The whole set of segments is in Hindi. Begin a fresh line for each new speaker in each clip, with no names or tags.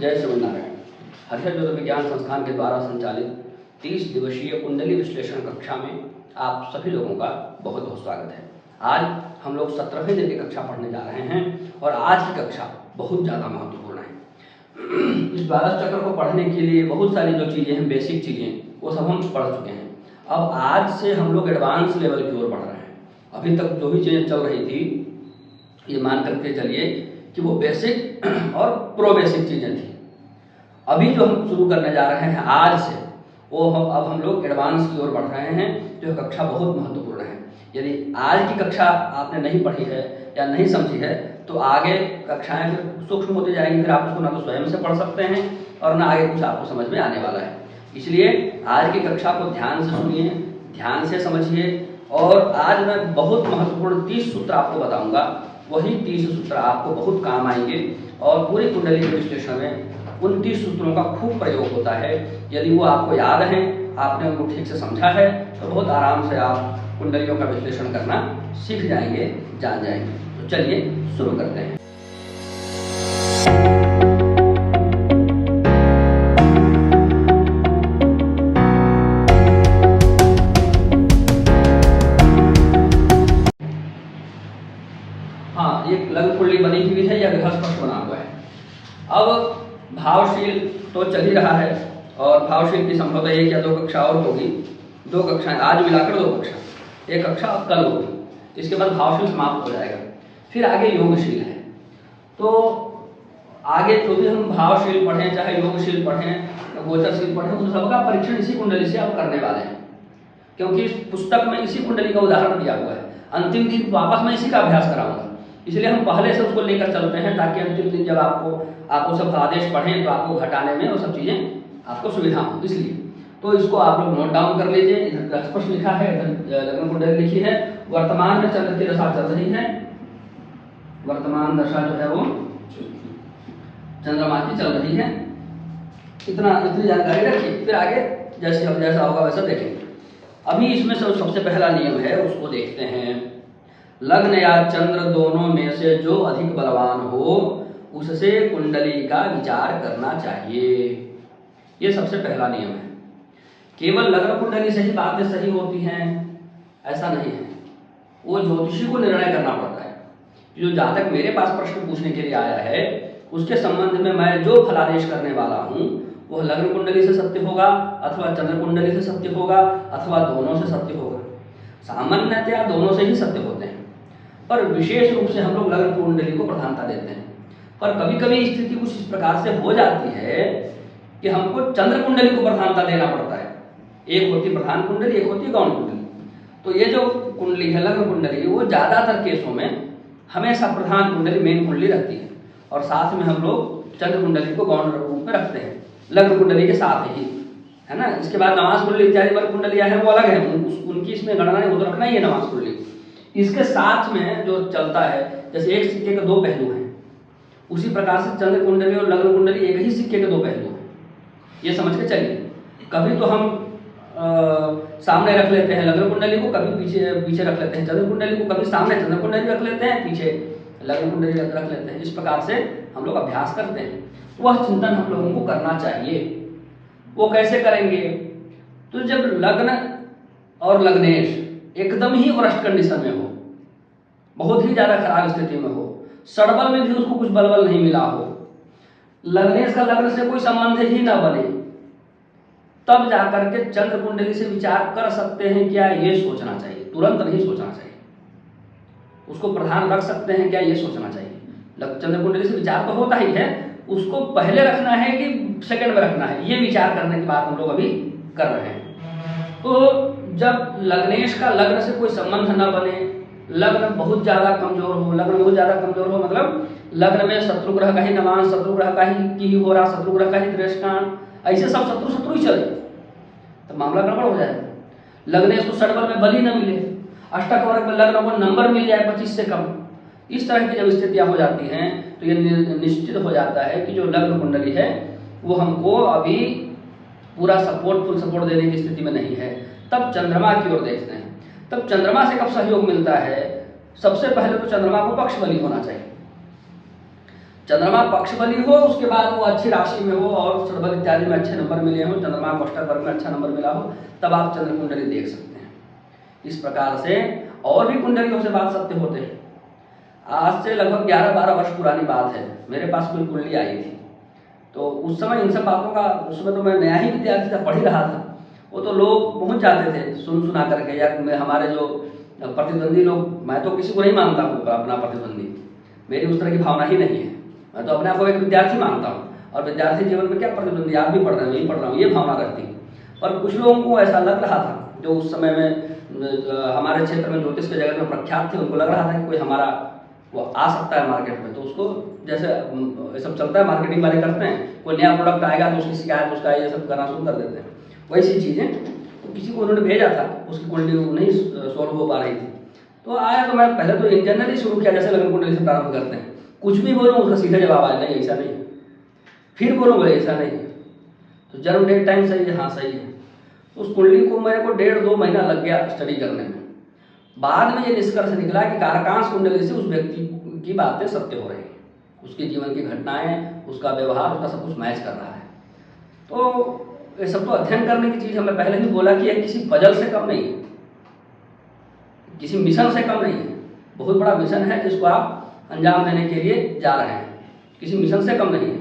जय श्रीमन्नारायण। हरिहर ज्योति विज्ञान संस्थान के द्वारा संचालित 30 दिवसीय कुंडली विश्लेषण कक्षा में आप सभी लोगों का बहुत बहुत स्वागत है। आज हम लोग 17वें दिन की कक्षा पढ़ने जा रहे हैं और आज की कक्षा बहुत ज़्यादा महत्वपूर्ण है। इस द्वादश चक्र को पढ़ने के लिए बहुत सारी जो चीज़ें हैं, बेसिक चीज़ें, वो सब हम पढ़ चुके हैं। अब आज से हम लोग एडवांस लेवल की ओर बढ़ रहे हैं। अभी तक जो भी चीज़ें चल रही थी, ये मान करके चलिए कि वो बेसिक और प्रो बेसिक चीज़ें थी। अभी जो हम शुरू करने जा रहे हैं आज से, वो अब हम लोग एडवांस की ओर बढ़ रहे हैं। जो कक्षा बहुत महत्वपूर्ण है। यदि आज की कक्षा आपने नहीं पढ़ी है या नहीं समझी है तो आगे कक्षाएं फिर सूक्ष्म होती जाएंगी, फिर आप उसको ना तो स्वयं से पढ़ सकते हैं और ना आगे कुछ आपको समझ में आने वाला है। इसलिए आज की कक्षा को ध्यान से सुनिए, ध्यान से समझिए। और आज मैं बहुत महत्वपूर्ण 30 सूत्र आपको बताऊंगा। वही 30 सूत्र आपको बहुत काम आएंगे और पूरी कुंडली के विश्लेषण में उन 30 सूत्रों का खूब प्रयोग होता है। यदि वो आपको याद है, आपने उनको ठीक से समझा है, तो बहुत आराम से आप कुंडलियों का विश्लेषण करना सीख जाएंगे, जान जाएंगे। तो चलिए शुरू करते हैं। हाँ, एक लघु कुंडली बनी हुई है या गृहस्पष्ट बना हुआ है। अब भावशील तो चल ही रहा है और भावशील की संभवतः एक या दो कक्षा और होगी। 2 कक्षाएं आज मिलाकर 2 कक्षा, एक कक्षा अब कल होगी। इसके बाद भावशील समाप्त हो जाएगा। फिर आगे योगशील है। तो आगे जो भी हम भावशील पढ़ें, चाहे योगशील पढ़ें, गोचरशील पढ़ें, उन सबका परीक्षण इसी कुंडली से आप करने वाले हैं, क्योंकि इस पुस्तक में इसी कुंडली का उदाहरण दिया हुआ है। अंतिम दिन वापस मैं इसी का अभ्यास कराऊंगा, इसलिए हम पहले से उसको लेकर चलते हैं ताकि अंतिम दिन जब आपको सब आदेश पढ़ें तो आपको घटाने में वो सब चीज़ें आपको सुविधा हो। इसलिए तो इसको आप लोग नोट डाउन कर लीजिए। इधर स्पष्ट लिखा है, इधर लग्न कुंडली लिखी है। वर्तमान में चंद्र की दशा चल रही है। वर्तमान दशा जो है वो चंद्रमा की चल रही है। इतनी जानकारी रखिए, फिर आगे जैसा होगा वैसा देखेंगे। अभी इसमें सबसे पहला नियम है, उसको देखते हैं। लग्न या चंद्र दोनों में से जो अधिक बलवान हो उससे कुंडली का विचार करना चाहिए। ये सबसे पहला नियम है। केवल लग्न कुंडली से ही बातें सही होती हैं ऐसा नहीं है। वो ज्योतिषी को निर्णय करना पड़ता है। जो जातक मेरे पास प्रश्न पूछने के लिए आया है, उसके संबंध में मैं जो फलादेश करने वाला हूँ वह लग्न कुंडली से सत्य होगा अथवा चंद्र कुंडली से सत्य होगा अथवा दोनों से सत्य होगा। सामान्यतया दोनों से ही सत्य होते हैं, पर विशेष रूप से हम लोग लग्न कुंडली को प्रधानता देते हैं। पर कभी कभी स्थिति कुछ इस प्रकार से हो जाती है कि हमको चंद्र कुंडली को प्रधानता देना पड़ता है। एक होती प्रधान कुंडली, एक होती गौण कुंडली। तो ये जो कुंडली है लग्न कुंडली, वो ज्यादातर केसों में हमेशा प्रधान कुंडली मेन कुंडली रखती है और साथ में हम लोग चंद्र कुंडली को गौण रूप में रखते हैं लग्न कुंडली के साथ ही, है ना। इसके बाद नवास कुंडली इत्यादि वर्ग कुंडलियां हैं, वो अलग है, उनकी इसमें गणना नहीं, वो तो रखना ही है नवास कुंडली। इसके साथ में जो चलता है, जैसे एक सिक्के के 2 पहलू हैं, उसी प्रकार से चंद्र कुंडली और लग्न कुंडली एक ही सिक्के के 2 पहलू हैं। ये समझ के चलिए। कभी तो हम सामने रख लेते हैं लग्न कुंडली को, कभी पीछे रख लेते हैं चंद्र कुंडली को, कभी सामने चंद्र कुंडली रख लेते हैं, पीछे लग्न कुंडली रख लेते हैं। इस प्रकार से हम लोग अभ्यास करते हैं। वह चिंतन हम लोगों को करना चाहिए। वो कैसे करेंगे? तो जब लग्न और लग्नेश एकदम ही वर्स्ट कंडीशन में हो, बहुत ही ज्यादा खराब स्थिति में हो, सड़बल में भी उसको कुछ बलबल नहीं मिला हो, लग्नेश का लग्न से कोई संबंध ही ना बने, तब जाकर के चंद्र कुंडली से विचार कर सकते हैं। क्या ये सोचना चाहिए? तुरंत नहीं सोचना चाहिए। उसको प्रधान रख सकते हैं, क्या ये सोचना चाहिए? चंद्र कुंडली से विचार तो होता ही है, उसको पहले रखना है कि सेकंड में रखना है, ये विचार करने की बात हम लोग अभी कर रहे हैं। तो जब लग्नेश का लग्न से कोई संबंध न बने, लग्न बहुत ज्यादा कमजोर हो, लग्न बहुत ज्यादा कमजोर हो मतलब लग्न में शत्रु ग्रह का ही नवांश, शत्रु ग्रह का ही हो रहा, शत्रु ग्रह का ही दृष्टान, ऐसे सब शत्रु ही चले, तो मामला गड़बड़ हो जाएगा। लग्नेश को षडबल में बली न मिले, अष्टक वर्ग में लग्न को नंबर मिल जाए 25 से कम, इस तरह की जब स्थितियां हो जाती हैं तो ये निश्चित हो जाता है कि जो लग्न कुंडली है वो हमको अभी पूरा फुल सपोर्ट देने की स्थिति में नहीं है। तब चंद्रमा की ओर देखते हैं। तब चंद्रमा से कब सहयोग मिलता है? सबसे पहले तो चंद्रमा को पक्ष बली होना चाहिए। चंद्रमा पक्ष बली हो, उसके बाद वो अच्छी राशि में हो और षडबल इत्यादि में अच्छे नंबर मिले हो, चंद्रमा को अष्टक वर्ग में अच्छा नंबर मिला हो, तब आप चंद्र कुंडली देख सकते हैं। इस प्रकार से और भी कुंडलियों से बात सत्य होते हैं। आज से लगभग 11-12 वर्ष पुरानी बात है, मेरे पास कोई कुंडली आई थी, तो उस समय इन सब बातों का, उस समय तो मैं नया ही विद्यार्थी था, पढ़ ही रहा था, वो तो लोग पहुंच जाते थे सुना करके, या हमारे जो प्रतिद्वंदी लोग, मैं तो किसी को नहीं मानता हूँ अपना प्रतिद्वंदी, मेरी उस तरह की भावना ही नहीं है, मैं तो अपने आप को एक विद्यार्थी मानता हूँ, और विद्यार्थी जीवन में क्या प्रतिद्वंदी, आप भी पढ़ रहे हो, यही पढ़ रहा हूँ, ये भावना रहती है। पर कुछ लोगों को ऐसा लग रहा था जो उस समय में हमारे क्षेत्र में ज्योतिष के जगत में प्रख्यात थे, उनको लग रहा था कि कोई हमारा वो आ सकता है मार्केट में, तो उसको जैसे ये सब चलता है, मार्केटिंग वाले करते हैं, कोई नया प्रोडक्ट आएगा तो उसकी शिकायत, उसका ये सब करना शुरू कर देते हैं, वैसी चीज़ें। तो किसी को उन्होंने भेजा था, उसकी कुंडली नहीं सॉल्व हो पा रही थी, तो आया, तो मैं पहले तो इन जनरल ही शुरू किया, जैसे लग्न कुंडली से प्रारंभ करते हैं, कुछ भी बोलो उसका सीधा जवाब आया, नहीं ऐसा नहीं, फिर बोलो बोले ऐसा नहीं, तो जन्म डेट टाइम सही है, हाँ सही है। उस कुंडली को मेरे को 1.5-2 महीना लग गया स्टडी करने में। बाद में ये निष्कर्ष निकला कि कारकांश कुंडली से उस व्यक्ति की बातें सत्य हो रही है, उसके जीवन की घटनाएं, उसका व्यवहार, उसका सब कुछ मैच कर रहा है। तो ये सब तो अध्ययन करने की चीज़ है, मैं पहले ही बोला कि यह किसी पजल से कम नहीं है, किसी मिशन से कम नहीं है, बहुत बड़ा मिशन है जिसको आप अंजाम देने के लिए जा रहे हैं, किसी मिशन से कम नहीं है।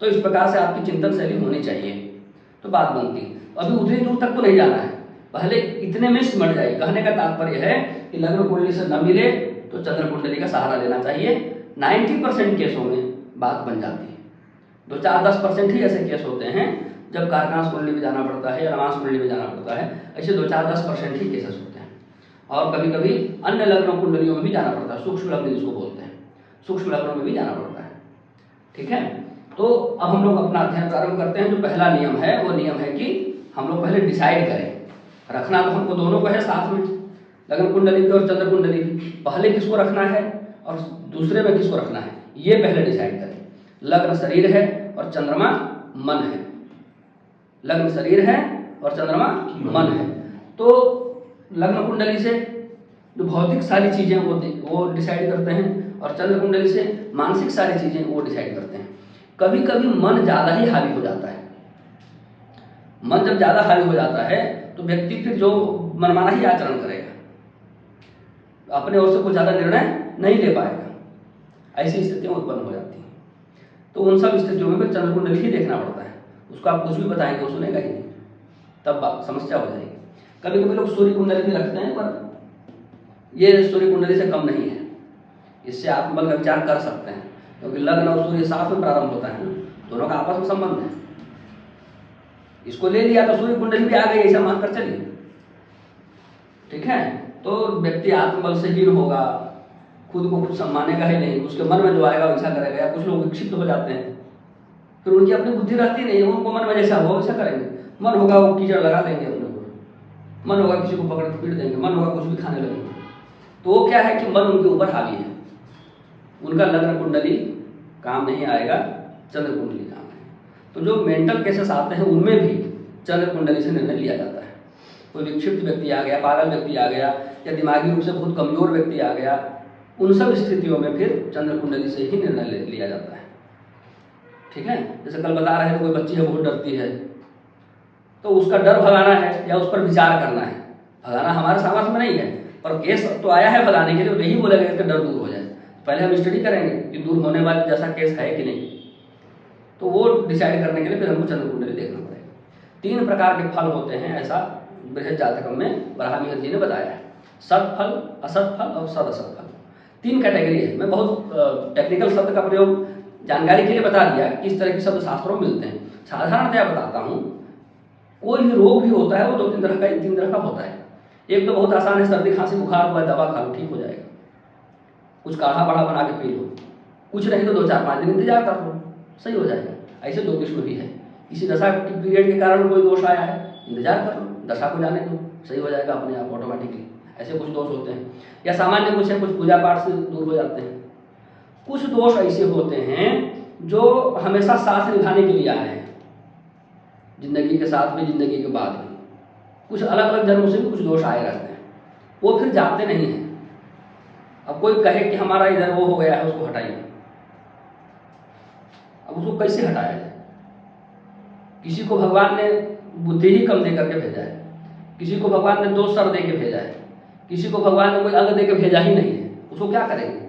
तो इस प्रकार से आपकी चिंतन शैली होनी चाहिए, तो बात बनती है। अभी उतनी दूर तक तो नहीं जाना है, पहले इतने में सिमट जाए। कहने का तात्पर्य है कि लग्न कुंडली से न मिले तो चंद्र कुंडली का सहारा लेना चाहिए। 90% केसों में बात बन जाती है, 2-4-10% ही ऐसे केस होते हैं जब कारकांश कुंडली में जाना पड़ता है या नवांश कुंडली में जाना पड़ता है, ऐसे 2-4-10% ही केसेस होते हैं। और कभी कभी अन्य लग्नों कुंडलियों में भी जाना पड़ता है, सूक्ष्म लग्न जिसको बोलते हैं, सूक्ष्म लग्नों में भी जाना पड़ता है। ठीक है, तो अब हम लोग अपना अध्ययन प्रारंभ करते हैं। जो पहला नियम है वो नियम है कि हम लोग पहले डिसाइड करें, रखना तो हमको दोनों को है साथ में, लग्न कुंडली भी और चंद्र कुंडली भी, पहले किसको रखना है और दूसरे में किसको रखना है, ये पहले डिसाइड करें। लग्न शरीर है और चंद्रमा मन है, लग्न शरीर है और चंद्रमा मन है, तो लग्न कुंडली से जो भौतिक सारी चीजें वो डिसाइड करते हैं, और चंद्र कुंडली से मानसिक सारी चीजें वो डिसाइड करते हैं। कभी कभी मन ज्यादा ही हावी हो जाता है, मन जब ज्यादा हावी हो जाता है तो व्यक्ति फिर जो मनमाना ही आचरण करेगा, अपने ओर से कुछ ज्यादा निर्णय नहीं ले पाएगा, ऐसी स्थितियां उत्पन्न हो जाती हैं। तो उन सब स्थितियों में फिर चंद्र कुंडली ही देखना पड़ता है, उसको आप कुछ भी बताएंगे वो सुनेगा ही नहीं, तब समस्या हो जाएगी। कभी कभी लोग सूर्य कुंडली भी रखते हैं, पर ये सूर्य कुंडली से कम नहीं है, इससे आप बल का विचार कर सकते हैं, क्योंकि लग्न और सूर्य साथ में प्रारंभ होता है, दोनों का आपस में संबंध है। इसको ले लिया तो सूर्य कुंडली भी आ गई, ऐसा मानकर चलिए, ठीक है। तो व्यक्ति आत्मबल से हीन होगा, खुद को कुछ सम्मानेगा ही नहीं, उसके मन में जो आएगा वैसा करेगा। या कुछ लोग विक्षिप्त हो जाते हैं, फिर उनकी अपनी बुद्धि रहती नहीं है, उनको मन में जैसा हो वैसा करेंगे। मन होगा वो कीचड़ लगा देंगे अपने को, मन होगा किसी को पकड़ के पीट देंगे, मन होगा कुछ भी खाने लगेंगे। तो वो क्या है कि मन उनके ऊपर हावी है, उनका लग्न कुंडली काम नहीं आएगा, चंद्र कुंडली काम आएगा। तो जो मेंटल केसेस आते हैं उनमें भी चंद्र कुंडली से निर्णय लिया जाता है। कोई विक्षिप्त व्यक्ति आ गया, पागल व्यक्ति आ गया, या दिमागी रूप से बहुत कमजोर व्यक्ति आ गया, उन सब स्थितियों में फिर चंद्र कुंडली से ही निर्णय लिया जाता है। ठीक है, जैसे कल बता रहे थे कोई बच्ची है बहुत डरती है, तो उसका डर भगाना है या उस पर विचार करना है। भगाना हमारे सामर्थ्य में नहीं है, पर केस तो आया है भगाने के लिए, तो यही बोलेगा इसका डर दूर हो जाए। पहले हम स्टडी करेंगे कि दूर होने वाला जैसा केस है कि नहीं, तो वो डिसाइड करने के लिए फिर हमको चंद्र कुंडली देखना पड़ेगा। 3 प्रकार के फल होते हैं, ऐसा बृहद जातकम में वराहमिहिर जी ने बताया है, सत फल, असत फल और सदअसत फल। 3 कैटेगरी है। मैं बहुत टेक्निकल शब्द का प्रयोग जानकारी के लिए बता दिया, किस तरह के शब्द शास्त्रों में मिलते हैं। साधारणतया बताता हूँ, कोई भी रोग भी होता है वो 2-3 तरह का 3 तरह का होता है। एक तो बहुत आसान है, सर्दी खांसी बुखार हुआ, दवा खा लो ठीक हो जाएगा, कुछ काढ़ा बाढ़ा बना के पी लो, कुछ नहीं तो 2-4-5 दिन इंतजार कर लो, सही हो जाएगा। ऐसे ज्योतिष में भी है, किसी दशा के पीरियड के कारण कोई दोष आया है, इंतजार कर लो, दशा को जाने दो, सही हो जाएगा अपने आप ऑटोमेटिकली। ऐसे कुछ दोष होते हैं, या सामान्य कुछ है, कुछ पूजा पाठ से दूर हो जाते हैं। कुछ दोष ऐसे होते हैं जो हमेशा साथ निभाने के लिए आए हैं, जिंदगी के साथ भी, जिंदगी के बाद भी। कुछ अलग अलग जन्मों से भी कुछ दोष आए रहते हैं, वो फिर जाते नहीं हैं। अब कोई कहे कि हमारा इधर वो हो गया है, उसको हटाइए, उसको कैसे हटाया जाए। किसी को भगवान ने बुद्धि ही कम दे करके भेजा है, किसी को भगवान ने 2 सर दे के भेजा है, किसी को भगवान ने कोई अंग दे के भेजा ही नहीं है, उसको क्या करेंगे।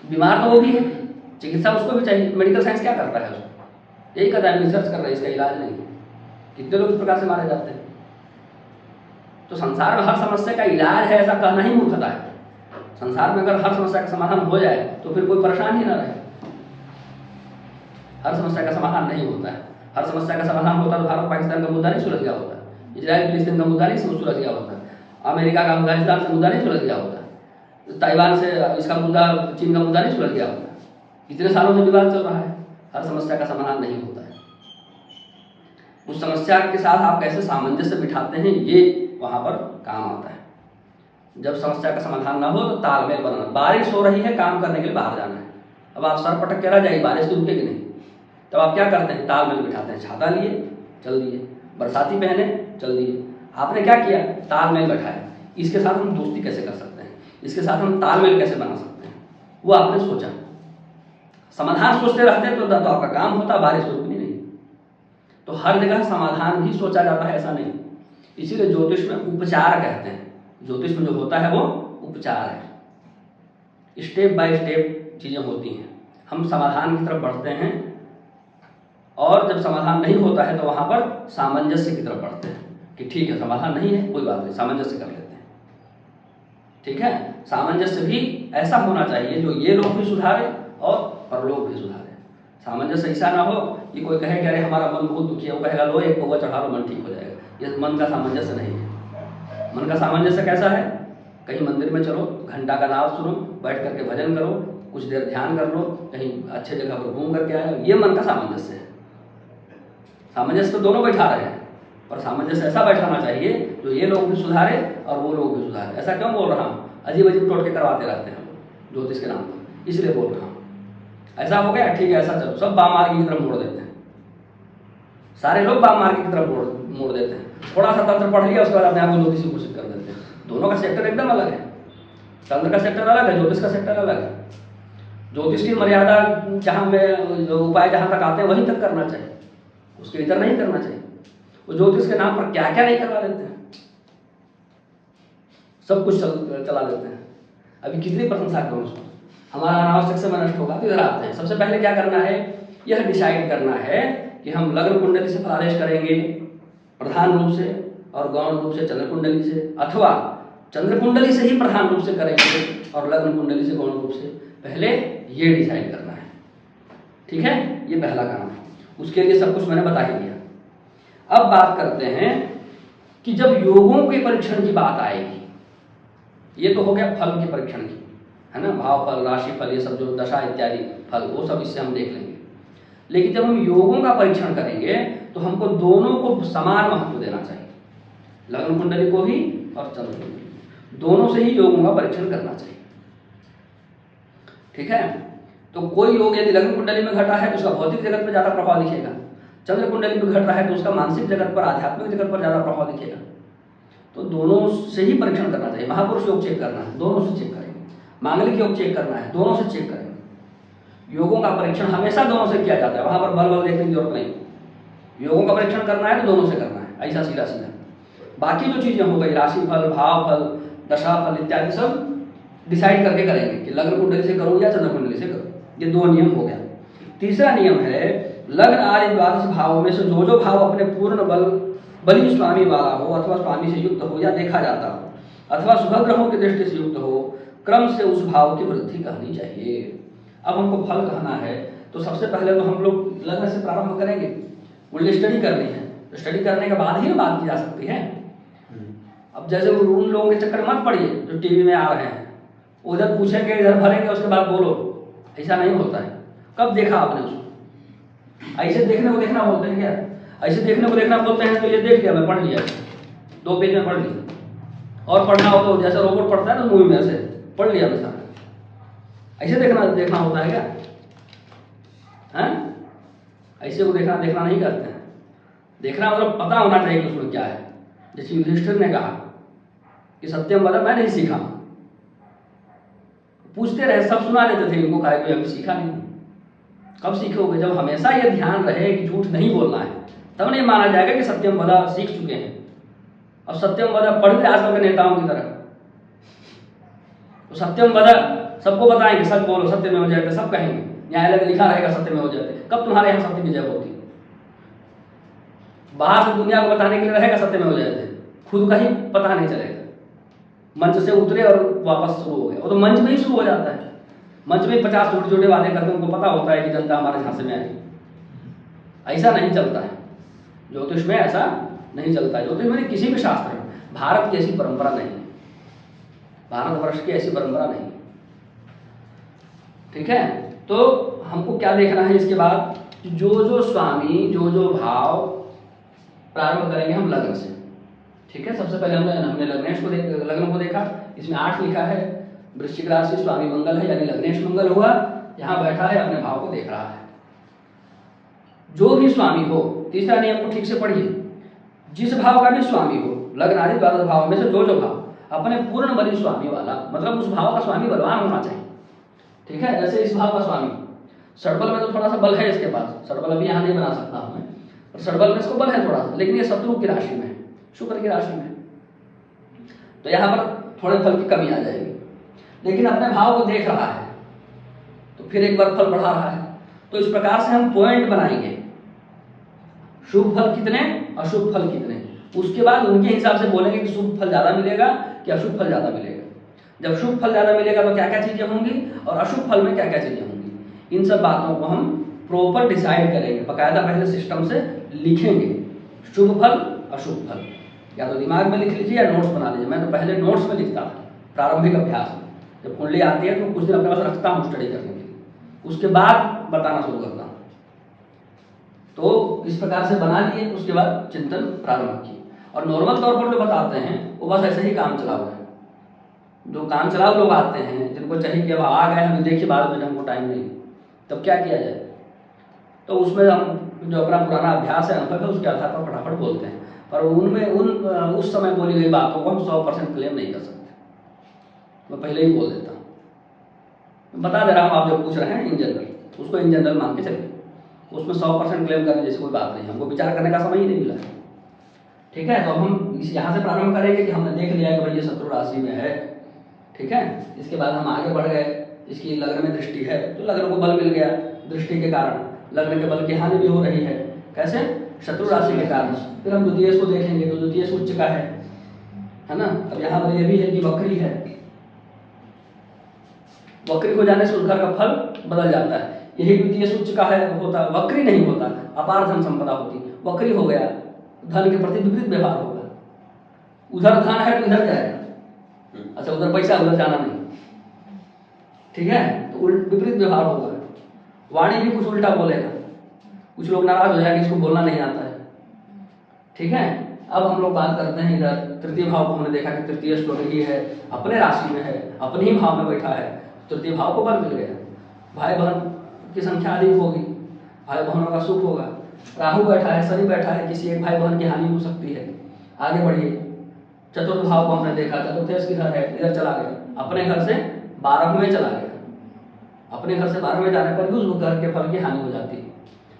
बीमार तो वो भी है, चिकित्सा उसको भी चाहिए। मेडिकल साइंस क्या करता है उसको, यही करता है, रिसर्च कर रहा है, इसका इलाज नहीं। कितने लोग इस प्रकार से मारे जाते हैं। तो संसार में हर समस्या का इलाज है ऐसा कहना ही मूर्खता है। संसार में अगर हर समस्या का समाधान हो जाए तो फिर कोई परेशान ही ना रहे। हर समस्या का समाधान नहीं होता है। हर समस्या का समाधान होता तो भारत पाकिस्तान का मुद्दा नहीं सुलझ गया होता, इजराइल फिलिस्तीन का मुद्दा नहीं सुलझ गया होता, अमेरिका का अफगानिस्तान से मुद्दा नहीं सुलझ गया होता, ताइवान से इसका मुद्दा, चीन का मुद्दा नहीं सुलझ गया होता। कितने सालों से विवाद चल रहा है। हर समस्या का समाधान नहीं होता है। उस समस्या के साथ आप कैसे सामंजस्य बिठाते हैं, ये वहां पर काम आता है। जब समस्या का समाधान ना हो तो तालमेल बनाना। बारिश हो रही है, काम करने के लिए बाहर जाना है, अब आप सर पटक के रह जाइए, बारिश तो रुकेगी नहीं। तब आप क्या करते हैं, तालमेल बिठाते हैं। छाता लिए चल दिए, बरसाती पहने चल दिए। आपने क्या किया, तालमेल बैठाया। इसके साथ हम दोस्ती कैसे कर सकते हैं, इसके साथ हम तालमेल कैसे बना सकते हैं, वो आपने सोचा। समाधान सोचते रहते तो आपका काम होता, बारिश रुकनी नहीं। तो हर जगह समाधान भी सोचा जाता है, ऐसा नहीं। इसीलिए ज्योतिष में उपचार कहते हैं। ज्योतिष में जो होता है वो उपचार है। स्टेप बाय स्टेप चीजें होती हैं। हम समाधान की तरफ बढ़ते हैं, और जब समाधान नहीं होता है तो वहां पर सामंजस्य की तरफ बढ़ते हैं कि ठीक है, समाधान नहीं है, कोई बात नहीं, सामंजस्य कर लेते हैं। ठीक है, सामंजस्य भी ऐसा होना चाहिए जो ये लोग भी सुधारे और परलोक भी सुधारे। सामंजस्य ऐसा ना हो कि कोई कहे कि अरे हमारा मन बहुत दुखी है, वो कहेगा लो एक पौवा चढ़ा लो, मन ठीक हो जाएगा। ये मन का सामंजस्य नहीं है। मन का सामंजस्य कैसा है, कहीं मंदिर में चलो, घंटा का नाद सुनो, बैठ करके भजन करो, कुछ देर ध्यान कर लो, कहीं अच्छे जगह पर घूम करके आए, ये मन का सामंजस्य है। सामंजस्य तो दोनों बैठा रहे हैं, पर सामंजस्य ऐसा बैठाना चाहिए जो ये लोग भी सुधारे और वो लोग भी सुधारे। ऐसा क्यों बोल रहा हूँ, अजीब अजीब टोटके करवाते रहते हैं ज्योतिष के नाम पर, इसलिए बोल रहा हूँ। ऐसा हो गया, ठीक है, ऐसा चलो, सब वाम मार्ग की तरफ मोड़ देते हैं। सारे लोग वाम मार्ग की तरफ मोड़ देते हैं। थोड़ा सा तंत्र पढ़ लिया, उसके बाद अपने आप को ज्योतिष घोषित कर देते हैं। दोनों का सेक्टर एकदम अलग है। तंत्र का सेक्टर अलग है, ज्योतिष का सेक्टर अलग है। ज्योतिष की मर्यादा जहाँ में उपाय जहाँ तक आते हैं वहीं तक करना चाहिए, उसके भीतर नहीं करना चाहिए। वो ज्योतिष के नाम पर क्या क्या नहीं करवा देते हैं, सब कुछ चला देते हैं। अभी कितनी प्रशंसा करूँ उसको, हमारा अनावश्यक समय नष्ट होगा। तो इधर आते हैं, सबसे पहले क्या करना है, यह डिसाइड करना है कि हम लग्न कुंडली से फलादेश करेंगे प्रधान रूप से, और गौण रूप से चंद्र कुंडली से, अथवा चंद्र कुंडली से ही प्रधान रूप से करेंगे और लग्न कुंडली से गौण रूप से। पहले ये डिसाइड करना है। ठीक है, ये पहला काम है। उसके लिए सब कुछ मैंने बता ही दिया। अब बात करते हैं कि जब योगों के परीक्षण की बात आएगी, ये तो हो गया फल के परीक्षण की, है ना, भाव फल, राशि फल, ये सब जो दशा इत्यादि फल, वो सब इससे हम देख लेंगे। लेकिन जब हम योगों का परीक्षण करेंगे तो हमको दोनों को समान महत्व देना चाहिए, लग्न कुंडली को भी और चंद्र कुंडली, दोनों से ही योगों का परीक्षण करना चाहिए। ठीक है, तो कोई योग यदि लग्न कुंडली में घटा है तो उसका भौतिक जगत पर ज्यादा प्रभाव दिखेगा, चंद्र कुंडली में घट रहा है तो उसका मानसिक जगत पर, आध्यात्मिक जगत पर ज्यादा प्रभाव दिखेगा। तो दोनों से ही परीक्षण करना चाहिए। महापुरुष योग चेक करना है, दोनों से चेक करेंगे। मांगलिक योग चेक करना है, दोनों से चेक करेंगे। योगों का परीक्षण हमेशा दोनों से किया जाता है, वहां पर बल देखने की जरूरत नहीं। योगों का परीक्षण करना है तो दोनों से करना है, ऐसा सीधा सीधा। बाकी जो चीजें हो गई, राशि फल, भाव फल, दशा फल इत्यादि, सब डिसाइड करके करेंगे कि लग्न कुंडली से करूं या चंद्र कुंडली से करूं। ये 2 नियम हो गया। तीसरा नियम है, लग्न आदि द्वादश भावों में से जो जो भाव अपने पूर्ण बली स्वामी वाला हो, अथवा स्वामी से युक्त हो या देखा जाता हो, अथवा शुभ ग्रहों की दृष्टि से युक्त हो, क्रम से उस भाव की वृद्धि कहनी चाहिए। अब हमको फल कहना है तो सबसे पहले तो हम लोग लग्न से प्रारंभ करेंगे। उनकी स्टडी करनी है तो स्टडी करने के बाद ही बात की जा सकती है। अब जैसे उन लोगों के चक्कर मत पड़िए जो टीवी में आ रहे हैं, उधर पूछेंगे इधर भरेंगे उसके बाद बोलो, ऐसा नहीं होता है। कब देखा आपने उसको? ऐसे देखने को देखना बोलते हैं क्या? ऐसे देखने को देखना बोलते हैं तो ये देख लिया, मैं पढ़ लिया, 2 पेज में पढ़ लिया। और पढ़ना हो तो जैसे रोबोट पढ़ता है ना मूवी में, ऐसे पढ़ लिया मैं सारा। ऐसे देखना होता है क्या? हैं? ऐसे को देखना नहीं करते हैं। देखना मतलब पता होना चाहिए कि उसमें क्या है। जैसे युधिष्ठिर ने कहा कि सत्यम वद, मैं नहीं सीखा। पूछते रहे, सब सुना देते थे इनको, कहा कोई अभी सीखा नहीं। कब सीखोगे? जब हमेशा ये ध्यान रहे कि झूठ नहीं बोलना है, तब नहीं माना जाएगा कि सत्यम वदा सीख चुके हैं। अब सत्यम वदा पढ़ ले आजकल के नेताओं की तरह, तो सत्यम वदा सबको बताएंगे, सच बोलो सत्य में हो जाते, सब कहेंगे, न्यायालय में लिखा रहेगा सत्य में हो जाते। कब तुम्हारे यहाँ सत्य की जय होती? बाहर से दुनिया को बताने के लिए रहेगा सत्य में हो जाते, खुद का ही पता नहीं चलेगा। मंच से उतरे और वापस शुरू हो गया, वो तो मंच में ही शुरू हो जाता है। मंच में 50 छोटे छोटे वादे करके उनको पता होता है कि जनता हमारे झांसे में आएगी। ऐसा नहीं चलता है ज्योतिष में, ऐसा नहीं चलता है ज्योतिष में, किसी भी शास्त्र में। भारत की ऐसी परंपरा नहीं है, भारतवर्ष की ऐसी परंपरा नहीं है, ठीक है। तो हमको क्या देखना है इसके बाद, जो स्वामी जो भाव प्रारंभ करेंगे हम लग्न से, ठीक है। सबसे पहले हमने लग्नेश को लग्न को देखा, इसमें 8 लिखा है, वृश्चिक राशि, स्वामी मंगल है, यानी लग्नेश मंगल हुआ, यहाँ बैठा है, अपने भाव को देख रहा है। जो भी स्वामी हो, तीसरा नियम को ठीक से पढ़िए, जिस भाव का भी स्वामी हो, लग्न आदि द्वादश भाव में से जो भाव अपने पूर्ण बली स्वामी वाला, मतलब उस भाव का स्वामी बलवान होना चाहिए, ठीक है। जैसे इस भाव का स्वामी षडबल में तो थोड़ा सा बल है इसके पास, षडबल अभी यहाँ नहीं बना सकता हूँ मैं, और षडबल में इसको बल है थोड़ा सा, लेकिन ये शत्रु की राशि में है, शुक्र की राशि में, तो यहाँ पर थोड़े फल की कमी आ जाएगी। लेकिन अपने भाव को देख रहा है तो फिर एक बार फल बढ़ा रहा है। तो इस प्रकार से हम पॉइंट बनाएंगे, शुभ फल कितने, अशुभ फल कितने, उसके बाद उनके हिसाब से बोलेंगे कि शुभ फल ज्यादा मिलेगा कि अशुभ फल ज्यादा मिलेगा। जब शुभ फल ज्यादा मिलेगा तो क्या क्या चीजें होंगी, और अशुभ फल में क्या क्या चीजें होंगी, इन सब बातों को हम प्रॉपर डिसाइड करेंगे, बकायदा पहले सिस्टम से लिखेंगे, शुभ फल अशुभ फल, या तो दिमाग में लिख लीजिए या नोट्स बना लीजिए। मैं तो पहले नोट्स में लिखता था प्रारंभिक अभ्यास में, जब कुंडली आती है तो कुछ दिन अपने पास रखता हूँ स्टडी करने के लिए, उसके बाद बताना शुरू करता हूँ। तो इस प्रकार से बना लिए, उसके बाद चिंतन प्रारंभ किए। और नॉर्मल तौर पर जो बताते हैं वो बस ऐसे ही काम चलाओ है, जो काम चलाओ लोग आते हैं, जिनको चाहिए कि अब आ गए हम देखिए बाद में हमको टाइम नहीं, तब क्या किया जाए, तो उसमें हम जो अपना पुराना अभ्यास है, अनुभव है, उसके आधार पर फटाफट बोलते हैं। पर उनमें उस समय बोली गई बातों को हम 100% क्लेम नहीं कर सकते, मैं पहले ही बोल देता हूँ, बता दे रहा हूँ। आप जो पूछ रहे हैं इन जनरल, उसको इन जनरल मान के चलिए, उसमें 100% क्लेम करने जैसी कोई बात नहीं, हमको विचार करने का समय ही नहीं मिला है, ठीक है। तो हम यहाँ से प्रारंभ करेंगे कि हमने देख लिया कि भाई ये शत्रु राशि में है, ठीक है। इसके बाद हम आगे बढ़ गए, इसकी लग्न में दृष्टि है तो लग्न को बल मिल गया, दृष्टि के कारण लग्न के बल की हानि भी हो रही है, कैसे, शत्रु राशि के कारण। फिर हम द्वितीय को देखेंगे तो द्वितीय उच्च का है ना। अब यहाँ पर यह भी है कि वक्री है, वक्री हो जाने से उस घर का फल बदल जाता है, यही द्वितीय उच्च का है होता, वक्री नहीं होता, अपार धन संपदा होती, वक्री हो गया, धन के प्रति विपरीत व्यवहार होगा, उधर धन है तो इधर जाएगा, अच्छा उधर पैसा उधर जाना नहीं, ठीक है। तो विपरीत व्यवहार होगा, वाणी भी कुछ उल्टा बोलेगा, कुछ लोग नाराज हो जाएंगे, इसको बोलना नहीं आता है, ठीक है। अब हम लोग बात करते हैं इधर तृतीय भाव को, हमने देखा कि तृतीय स्वग्रही है, अपने राशि में है, अपने ही भाव में बैठा है, तृतीय भाव को बल मिल गया, भाई बहन की संख्या अधिक होगी, भाई बहनों का सुख होगा। राहु बैठा है, शनि बैठा है, किसी एक भाई बहन की हानि हो सकती है। आगे बढ़िए, चतुर्थ भाव को हमने देखा, चतुर्थ किधर है, इधर चला गया, अपने घर से 12वें में चला गया, अपने घर से 12वें जाने पर भी उस घर के फल की हानि हो जाती है,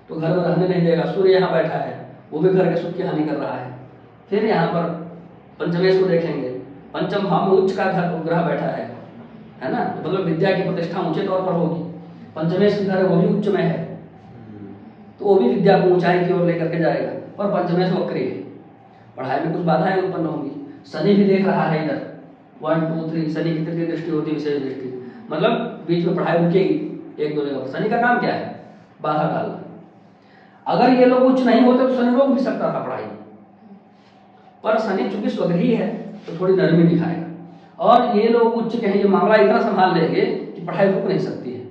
तो घर में रहने नहीं देगा। सूर्य यहाँ बैठा है, वो भी घर के सुख की हानि कर रहा है। फिर यहाँ पर पंचमेश को देखेंगे, पंचम भाव में उच्च का ग्रह बैठा है ना, तो मतलब विद्या की प्रतिष्ठा ऊंचे तौर पर होगी। पंचमेश की घर है, वो भी उच्च में है, तो वो भी विद्या को ऊंचाई की ओर लेकर के जाएगा। और पंचमेश वक्री है, पढ़ाई में कुछ बाधाएं उत्पन्न होंगी। शनि भी देख रहा है इधर 1 2 3, शनि की तृतीय दृष्टि होती है, विशेष दृष्टि, मतलब बीच में पढ़ाई रुकेगी 1 2 जगह पर। शनि का काम क्या है, बाधा डालना। अगर ये लोग उच्च नहीं होते तो शनि रोक भी सकता था पढ़ाई, पर शनि चूंकि स्वग्रही है तो थोड़ी नरमी दिखाएगा, और ये लोग उच्च के हैं, ये मामला इतना संभाल लेंगे कि पढ़ाई रुक नहीं सकती है।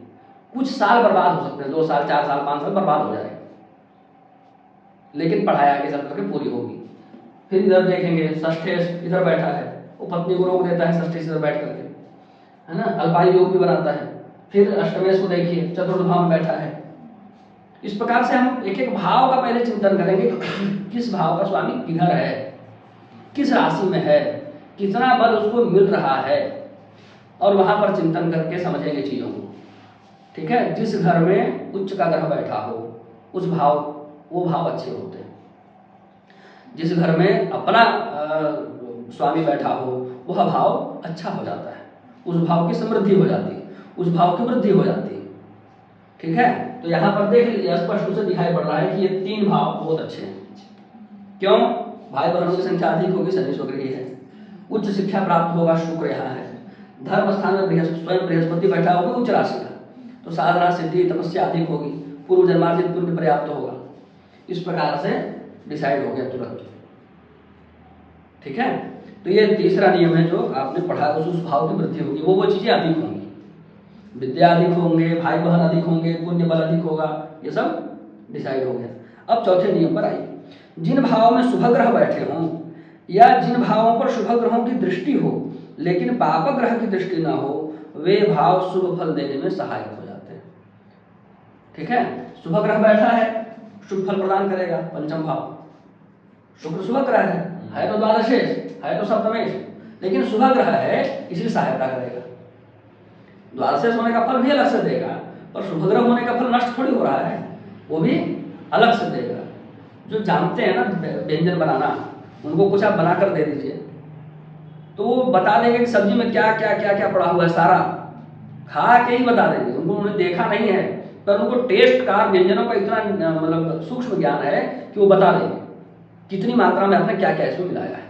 कुछ साल बर्बाद हो सकते हैं, 2 साल 4 साल 5 साल बर्बाद हो जाएगा, लेकिन पढ़ाई आगे चल करके पूरी होगी। फिर इधर देखेंगे, षष्ठेश इधर बैठा है, वो पत्नी को रोक देता है षष्ठेश इधर बैठ करके, है ना, अल्पायु योग भी बनाता है। फिर अष्टमेश को देखिए, चतुर्थ भाव में बैठा है। इस प्रकार से हम एक एक भाव का पहले चिंतन करेंगे, किस भाव का स्वामी किधर है, किस राशि में है, कितना बल उसको मिल रहा है, और वहां पर चिंतन करके समझेंगे चीजों को, ठीक है। जिस घर में उच्च का ग्रह बैठा हो वो भाव अच्छे होते हैं। जिस घर में अपना स्वामी बैठा हो वह भाव अच्छा हो जाता है, उस भाव की समृद्धि हो जाती है, उस भाव की वृद्धि हो जाती है। ठीक है। तो यहाँ पर देख लीजिए स्पष्ट रूप से दिखाई पड़ रहा है कि ये 3 भाव बहुत अच्छे हैं। क्यों? भाई बहनों की संख्या अधिक होगी, शनि स्वगृही है। उच्च शिक्षा प्राप्त होगा, शुक्र यहाँ है। धर्म स्थान में स्वयं बृहस्पति बैठा होगा उच्च राशि का, तो साधना सिद्धि तपस्या अधिक होगी, पूर्व जन्मार्जित पुण्य पर्याप्त होगा। इस प्रकार से डिसाइड हो गया तुरंत। ठीक है। तो ये तीसरा नियम है जो आपने पढ़ा, उस भाव की वृद्धि होगी, वो चीजें अधिक होंगी, विद्या अधिक होंगे, भाई बहन अधिक होंगे, पुण्य बल अधिक होगा, ये सब डिसाइड हो गया। अब चौथे नियम पर आइए। जिन भावों में शुभ ग्रह बैठे हों या जिन भावों पर शुभ ग्रहों की दृष्टि हो लेकिन पाप ग्रह की दृष्टि ना हो, वे भाव शुभ फल देने में सहायक हो जाते हैं। ठीक है। शुभ ग्रह बैठा है, शुभ फल प्रदान करेगा, पंचम भाव। शुक्र शुभ ग्रह है तो द्वादशेष, है तो सप्तमेश, लेकिन शुभ ग्रह है इसलिए सहायता करेगा। द्वादशेष होने का फल भी अलग से देगा, पर शुभ ग्रह होने का फल नष्ट थोड़ी हो रहा है, वो भी अलग से देगा। जो जानते हैं ना व्यंजन बनाना, उनको कुछ आप बनाकर दे दीजिए तो वो बता देंगे कि सब्जी में क्या क्या क्या क्या पड़ा हुआ है, सारा खा के ही बता देंगे। उन्होंने देखा नहीं है, पर उनको टेस्ट का, व्यंजनों का इतना मतलब सूक्ष्म ज्ञान है कि वो बता देंगे कितनी मात्रा में आपने क्या क्या इसमें मिलाया है।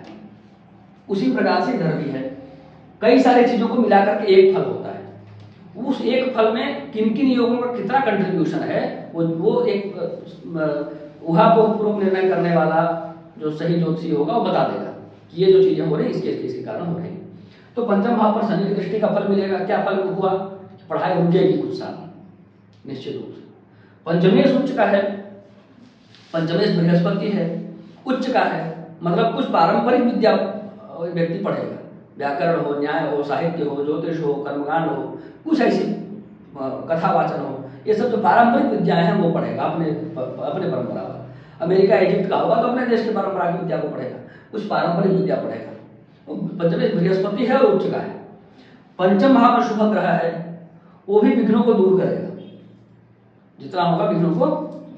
उसी प्रकार से इधर भी है, कई सारी चीजों को मिलाकर के एक फल होता है। उस एक फल में किन किन योगों का कितना कंट्रीब्यूशन है, वो एक ऊहापोह निर्णय करने वाला जो सही ज्योतिषी होगा वो बता देगा कि ये जो चीजें हो रही इसके कारण हो रही। तो पंचम भाव पर शनि की दृष्टि का फल मिलेगा। क्या फल हुआ? पढ़ाई रुकेगी कुछ साल निश्चित रूप से। पंचमेश उच्च का है, पंचमेश बृहस्पति है, उच्च का है, मतलब कुछ पारंपरिक विद्या व्यक्ति पढ़ेगा, व्याकरण हो, न्याय हो, साहित्य हो, ज्योतिष हो, कर्मकांड हो, कुछ ऐसी कथावाचन हो, ये सब जो पारंपरिक विद्याएं हैं वो पढ़ेगा, अपने परंपरा का। अमेरिका इजिप्ट का होगा तो अपने देश की परंपरा की विद्या को पढ़ेगा, कुछ पारंपरिक विद्या पढ़ेगा। पंचमेश बृहस्पति है और उच्च का है। पंचम भाव में शुभ ग्रह है, वो भी विघ्नों को दूर करेगा, जितना होगा विघ्नों को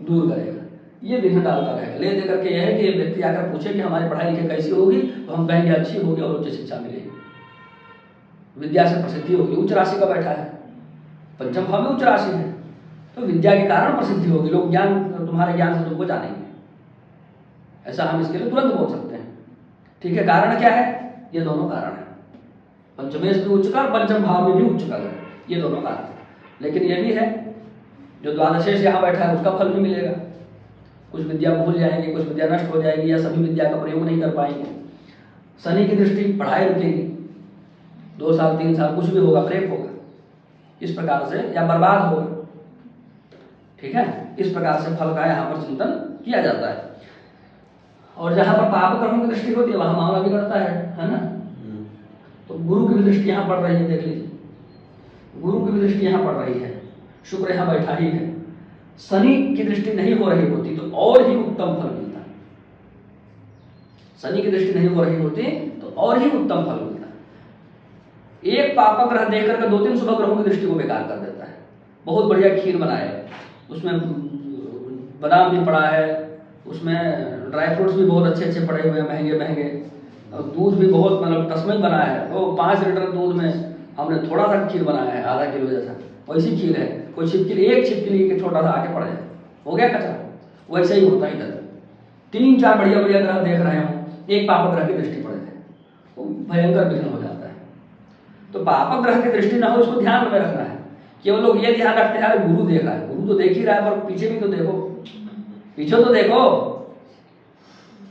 दूर करेगा। ये विघ्न डालता रहेगा। ले दे करके यह है कि व्यक्ति आकर पूछे कि हमारी पढ़ाई लिखाई कैसी होगी, तो हम कहेंगे अच्छी होगी और उच्च शिक्षा मिलेगी, विद्या से प्रसिद्धि होगी। उच्च राशि का बैठा है, पंचम भाव में उच्च राशि है, तो विद्या के कारण प्रसिद्धि होगी, लोग ज्ञान, तुम्हारे ज्ञान से तुमको जानेंगे, ऐसा हम इसके लिए तुरंत बोल सकते हैं। ठीक है। कारण क्या है? ये दोनों कारण है, पंचमेश भी उच्च का, पंचम भाव में भी उच्च का, ये दोनों कारण। लेकिन यह भी है जो द्वादशेष यहाँ बैठा है उसका फल भी मिलेगा, कुछ विद्या भूल जाएंगे, कुछ विद्या नष्ट हो जाएगी, या सभी विद्या का प्रयोग नहीं कर पाएंगे। शनि की दृष्टि, पढ़ाई रुकेगी, 2 साल 3 साल कुछ भी होगा, ब्रेक होगा, इस प्रकार से, या बर्बाद होगा। ठीक है। इस प्रकार से फल का यहाँ पर चिंतन किया जाता है। और जहां पर पाप कर्मों की दृष्टि होती है वहां मामला बिगड़ता है ना। तो गुरु की भी दृष्टि यहाँ पड़ रही है, देख लीजिए, गुरु की भी दृष्टि यहाँ पड़ रही है, शुक्र यहाँ बैठा ही है। शनि की दृष्टि नहीं हो रही होती तो और ही उत्तम फल मिलता, शनि की दृष्टि नहीं हो रही होती तो और ही उत्तम फल मिलता। एक पाप ग्रह देकर के 2-3 शुभ ग्रहों की दृष्टि को बेकार कर देता है। बहुत बढ़िया खीर बनाए, उसमें बादाम भी पड़ा है, उसमें ड्राई फ्रूट्स भी बहुत अच्छे अच्छे पड़े हुए हैं, महंगे महंगे, और दूध भी बहुत मतलब तस्मै बना है, वो 5 लीटर दूध में हमने थोड़ा सा खीर बनाया है, आधा किलो जैसा, वैसी खीर है। कोई छिपकली, एक छिपकली के छोटा सा आके पड़ जाए, हो गया कचरा। वैसे ही होता है इधर, 3-4 बढ़िया बढ़िया ग्रह देख रहे हो, एक पाप ग्रह की दृष्टि पड़ जाए, वो भयंकर विघ्न हो जाता है। तो पाप ग्रह की दृष्टि ना हो, इसको ध्यान में रखना है। केवल लोग ये ध्यान रखते हैं गुरु देखा है, गुरु तो देख ही रहा है, पर पीछे भी तो देखो, पीछे तो देखो,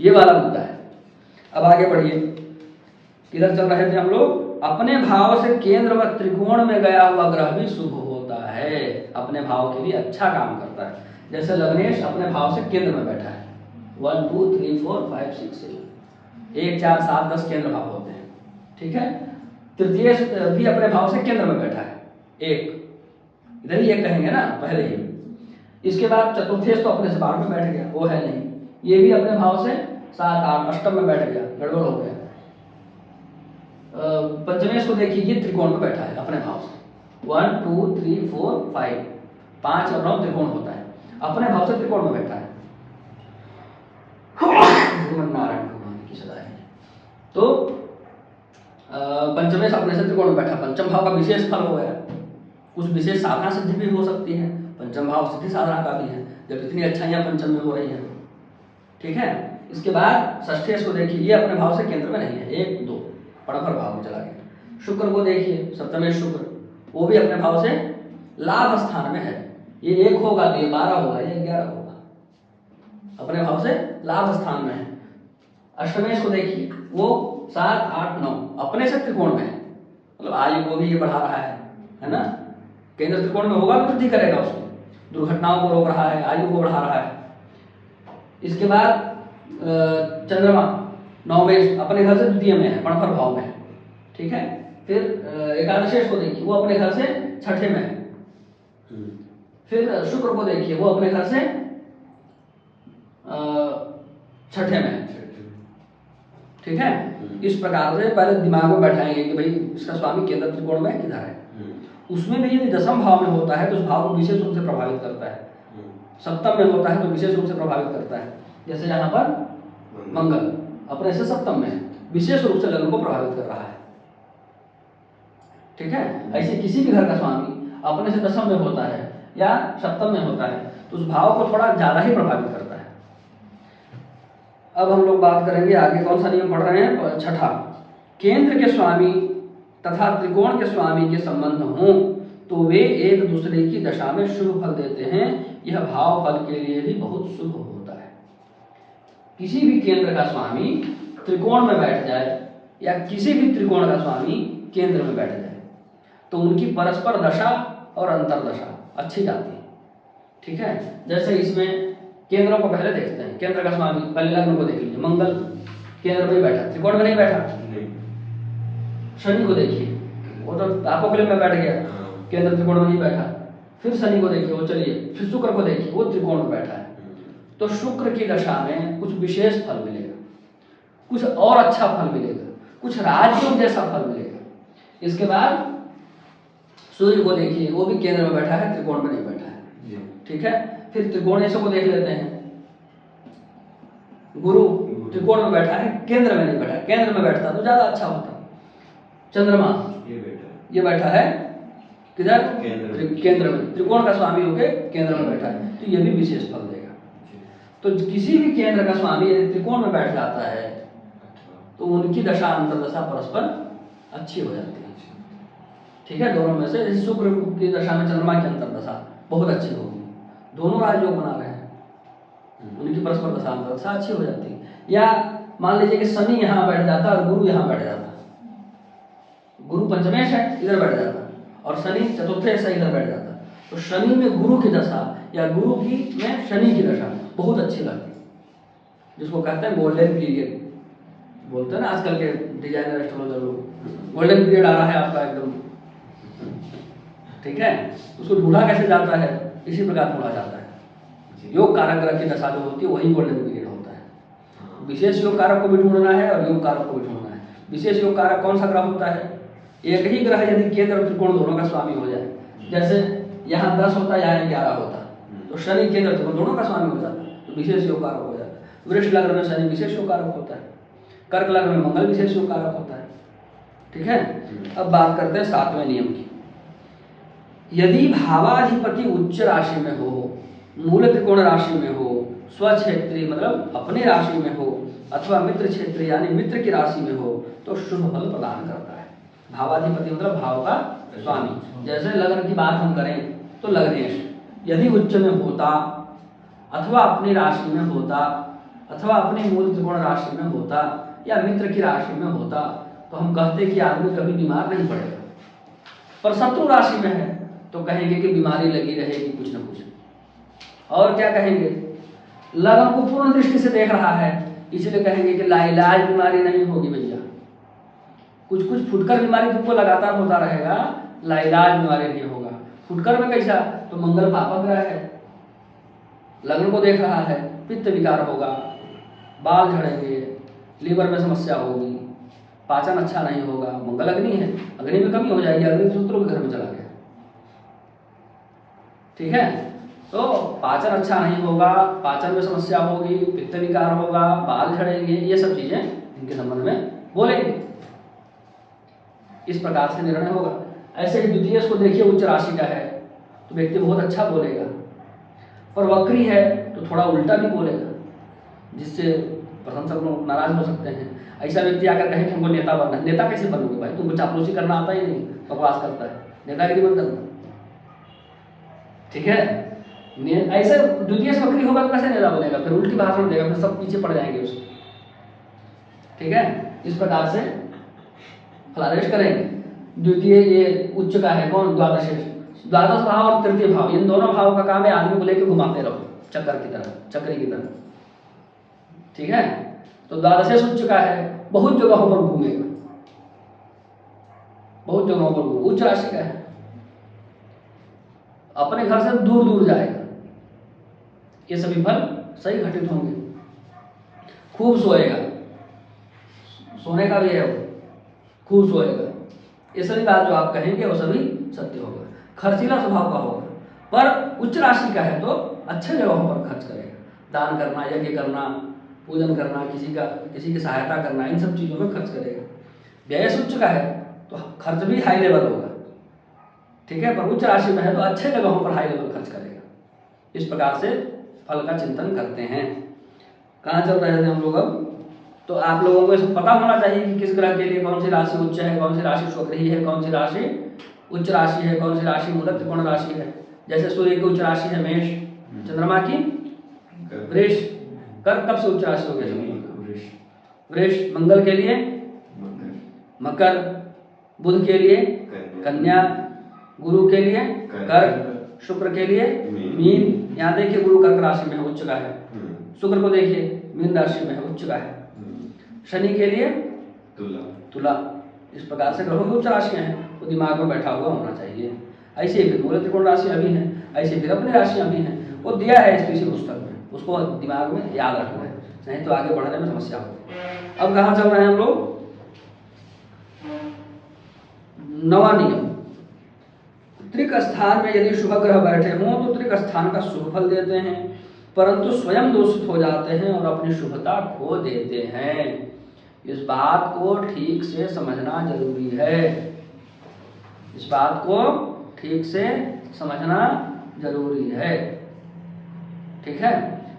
ये वाला मुद्दा है। अब आगे बढ़िए, किधर चल रहे थे हम लोग? अपने भाव से केंद्र व त्रिकोण में गया हुआ ग्रह भी शुभ होता है, अपने भाव के लिए अच्छा काम करता है। जैसे लग्नेश अपने भाव से केंद्र में बैठा है, 1 2 3 4 5 6 7 1 4 7 10 केंद्र भाव होते हैं। ठीक है। तृतीय भी अपने भाव से केंद्र में बैठा है, 1 इधर ही 1 कहेंगे ना पहले ही। इसके बाद चतुर्थेश तो अपने से बाहर में बैठ गया, वो है नहीं, ये भी अपने भाव से 7 8 अष्टम में बैठ गया, गड़बड़ हो गया। पंचमेश को देखिए, ये त्रिकोण में बैठा है अपने भाव से, 1 2 3 4 5, 5 और 9 त्रिकोण होता है। अपने भाव से त्रिकोण में बैठा है। नारायण भगवान की सदा है। तो पंचमेश अपने से त्रिकोण में बैठा, पंचम भाव का विशेष फल हो गया। कुछ विशेष साधना सिद्धि भी हो सकती है, पंचम भाव सिद्धि साधना का भी है, जब इतनी अच्छाइयां पंचम में हो रही है। ठीक है। इसके बाद षष्ठेश को देखिए, ये अपने भाव से केंद्र में नहीं है, 1 2 परफर भाव में चला गया। शुक्र को देखिए, सप्तमेश शुक्र, वो भी अपने भाव से लाभ स्थान में है। ये 1 होगा तो ये 12 होगा, ये 11 होगा, अपने भाव से लाभ स्थान में है। अष्टमेश को देखिए, वो 7 8 9 अपने से त्रिकोण में है, मतलब आयु को भी ये बढ़ा रहा है ना। केंद्र त्रिकोण में होगा तो वृद्धि करेगा, उसको दुर्घटनाओं को रोक रहा है, आयु को बढ़ा रहा है। इसके बाद चंद्रमा नवमेश अपने घर से द्वितीय में है, पणफर भाव में है। ठीक है। फिर एकादशेश को देखिए, वो अपने घर से छठे में है। फिर शुक्र को देखिए, वो अपने घर से छठे में है। ठीक है। इस प्रकार से पहले दिमाग में बैठाएंगे कि भाई इसका स्वामी केंद्र त्रिकोण में किधर है। उसमें भी यदि दशम भाव में होता है तो उस भाव को विशेष रूप से प्रभावित करता है। सप्तम में होता है तो विशेष रूप से प्रभावित करता है। जैसे यहाँ पर मंगल अपने से सप्तम में है, विशेष रूप से लग्न को प्रभावित कर रहा है। ठीक है। ऐसे किसी भी घर का स्वामी अपने से दशम में होता है या सप्तम में होता है तो उस भाव को थोड़ा ज्यादा ही प्रभावित करता है। अब हम लोग बात करेंगे आगे, कौन सा नियम पढ़ रहे हैं, छठा। केंद्र के स्वामी तथा त्रिकोण के स्वामी के संबंध हों तो वे एक दूसरे की दशा में शुभ फल देते हैं। यह भाव फल के लिए भी बहुत शुभ होता है। किसी भी केंद्र का स्वामी त्रिकोण में बैठ जाए या किसी भी त्रिकोण का स्वामी केंद्र में बैठ जाए तो उनकी परस्पर दशा और अंतरदशा अच्छी जाती है। ठीक है। जैसे इसमें केंद्रों को पहले देखते हैं। केंद्र का स्वामी पहले लग्न को देख लीजिए, मंगल केंद्र में बैठा, त्रिकोण में नहीं बैठा। शनि को देखिए, वो तो अपोक्लिप में बैठ गया, केंद्र त्रिकोण में नहीं बैठा। फिर शनि को देखिए, वो चलिए, फिर शुक्र को देखिए, वो त्रिकोण में बैठा है। तो शुक्र की दशा में कुछ विशेष फल मिलेगा, कुछ और अच्छा फल मिलेगा, कुछ राजयोग जैसा फल मिलेगा। इसके बाद सूर्य को देखिए, वो भी केंद्र में बैठा है, त्रिकोण में नहीं बैठा है। ठीक है। फिर त्रिकोणेश्वर को देख लेते हैं। गुरु त्रिकोण में बैठा है, केंद्र में नहीं बैठा। केंद्र में बैठता तो ज्यादा अच्छा होता। चंद्रमा ये बैठा है किधर, केंद्र में, त्रिकोण का स्वामी होके केंद्र में बैठा है, तो ये भी विशेष फल देगा। तो किसी भी केंद्र का स्वामी यदि त्रिकोण में बैठ जाता है तो उनकी दशा अंतरदशा परस्पर अच्छी हो जाती है। ठीक है। दोनों में से जैसे शुक्र की दशा में चंद्रमा की अंतरदशा बहुत अच्छी होगी, दोनों राजयोग बना रहे हैं, उनकी परस्पर दशा अंतरदशा अच्छी हो जाती है। या मान लीजिए कि शनि यहाँ बैठ जाता और गुरु यहाँ बैठ जाता। गुरु पंचमेश है, इधर बैठ जाता, और शनि चतुर्थेश है, इधर बैठ जाता। तो शनि में गुरु की दशा या गुरु की में शनि की दशा बहुत अच्छी लगती है, जिसको कहते हैं गोल्डन पीरियड बोलते हैं ना आजकल के डिजाइनर एस्ट्रोलॉजर लोग। गोल्डन पीरियड आ रहा है आपका एकदम। ठीक है। उसको ढूंढा कैसे जाता है, इसी प्रकार ढूंढा जाता है। योग कारक ग्रह की दशा जो होती है वही गोल्डन पीरियड होता है। विशेष योग कारक को भी ढूंढना है और योग कारक को भी ढूंढना है। विशेष योग कारक कौन सा ग्रह होता है, एक ही ग्रह यदि केंद्र और त्रिकोण दोनों का स्वामी हो जाए, जैसे यहाँ 10 होता है, यहाँ 11 होता, तो शनि केंद्र त्रिकोण दोनों का स्वामी हो जाता है, तो विशेष योग कारक हो जाता है। वृष लग्न में शनि विशेष योग कारक होता है, कर्क लग्न में मंगल विशेष योग कारक होता है। ठीक है। अब बात करते हैं 7वें नियम की। यदि भावाधिपति उच्च राशि में हो, मूल त्रिकोण राशि में हो, स्वक्षेत्री मतलब अपनी राशि में हो, अथवा मित्र क्षेत्र यानी मित्र की राशि में हो तो शुभ फल प्रदान करता है। भावाधिपति मतलब भाव का स्वामी। जैसे लग्न की बात हम करें तो लग्नेश यदि उच्च में होता अथवा अपनी राशि में होता अथवा अपनी मूल त्रिकोण राशि में होता या मित्र की राशि में होता तो हम कहते कि आदमी कभी बीमार नहीं पड़ेगा। पर शत्रु राशि में है तो कहेंगे कि बीमारी लगी रहेगी कुछ न कुछ। और क्या कहेंगे, लग्न को पूर्ण दृष्टि से देख रहा है, इसलिए कहेंगे कि लाइलाज बीमारी नहीं होगी भैया। कुछ कुछ फुटकर बीमारी तुमको लगातार होता रहेगा, लाइलाज बीमारी नहीं होगा। फुटकर में कैसा, तो मंगल पापक ग्रह है, लग्न को देख रहा है, पित्त विकार होगा, बाल झड़ेंगे, लीवर में समस्या होगी, पाचन अच्छा नहीं होगा। मंगल अग्नि है, अग्नि में कमी हो जाएगी, अग्नि शत्रु के घर में चला गया। ठीक है। तो पाचन अच्छा नहीं होगा, पाचन में समस्या होगी, पित्त विकार होगा, बाल झड़ेंगे, ये सब चीजें इनके संबंध में बोलेंगे। इस प्रकार से निर्णय होगा। ऐसे ही द्वितीय को देखिए, उच्च राशि का है तो व्यक्ति बहुत अच्छा बोलेगा, पर वक्री है तो थोड़ा उल्टा भी बोलेगा, जिससे प्रशंसक लोग नाराज हो सकते हैं। ऐसा व्यक्ति आकर कहे तुमको नेता बनना है, नेता कैसे बनोगे भाई, तुमको चापलूसी करना आता ही नहीं, बकवास करता है, नेतागिरी मत करना, ठीक है। ऐसे द्वितीय वक्री होगा तो कैसे नेता बनेगा, फिर उल्टी भाषण देगा, फिर सब पीछे पड़ जाएंगे उसके, ठीक है। इस प्रकार से फलादेश करेंगे। द्वितीय ये उच्च का है कौन, द्वादश। द्वादश भाव और तृतीय भाव, इन दोनों भाव का काम है आदमी को लेकर घुमाते रहो चक्कर की तरह, चक्री की तरह, ठीक है। तो द्वादश उच्च का है, बहुत जगहों पर घूमेगा, बहुत जगहों पर घूमेगा। उच्च राशि का है, अपने घर से दूर दूर जाएगा, ये सभी फल सही घटित होंगे। खूब सोएगा, सोने का भी है वो, खूब सोएगा, ये सभी बात जो आप कहेंगे वो सभी सत्य होगा। खर्चीला स्वभाव का होगा, पर उच्च राशि का है तो अच्छे जगहों पर खर्च करेगा, दान करना, यज्ञ करना, पूजन करना, किसी की सहायता करना, इन सब चीजों में खर्च करेगा। व्यय उच्च का है तो खर्च भी हाई लेवल होगा, ठीक है, पर उच्च राशि में है तो अच्छे जगहों पर हाई लेवल खर्च करेगा। इस प्रकार से फल का चिंतन करते हैं। कहाँ चल रहे थे हम लोग अब, तो आप लोगों को इसको पता होना चाहिए कि किस ग्रह के लिए कौन सी राशि उच्च है, कौन सी राशि स्वग्रही है, कौन सी राशि उच्च राशि है, कौन सी राशि मूलक त्रिकोण राशि है। जैसे सूर्य की उच्च राशि है मेष, चंद्रमा की वृष, कर कब से उच्च राशि हो गया, वृष। मंगल के लिए मकर, बुध के लिए कन्या, गुरु के लिए कर्क, शुक्र के लिए मीन। यहाँ देखिए गुरु कर्क राशि में है, उच्च का है। शुक्र को देखिए मीन राशि में है, उच्च का है। शनि के लिए तुला। इस प्रकार से ग्रहों की उच्च राशियां हैं, वो दिमाग में बैठा हुआ होना चाहिए। ऐसे ही फिर मूल त्रिकोण राशियां भी हैं, ऐसे फिर अपनी राशियां भी हैं, वो दिया है इस किसी पुस्तक में, उसको दिमाग में याद रखना है, नहीं तो आगे बढ़ने में समस्या होगी। अब कहाँ चल रहे हैं हम लोग, नवा नियम। त्रिक स्थान में यदि शुभ ग्रह बैठे हों तो त्रिक स्थान का शुभ फल देते हैं, परंतु स्वयं दूषित हो जाते हैं और अपनी शुभता खो देते हैं। इस बात को ठीक से समझना जरूरी है, इस बात को ठीक से समझना जरूरी है, ठीक है।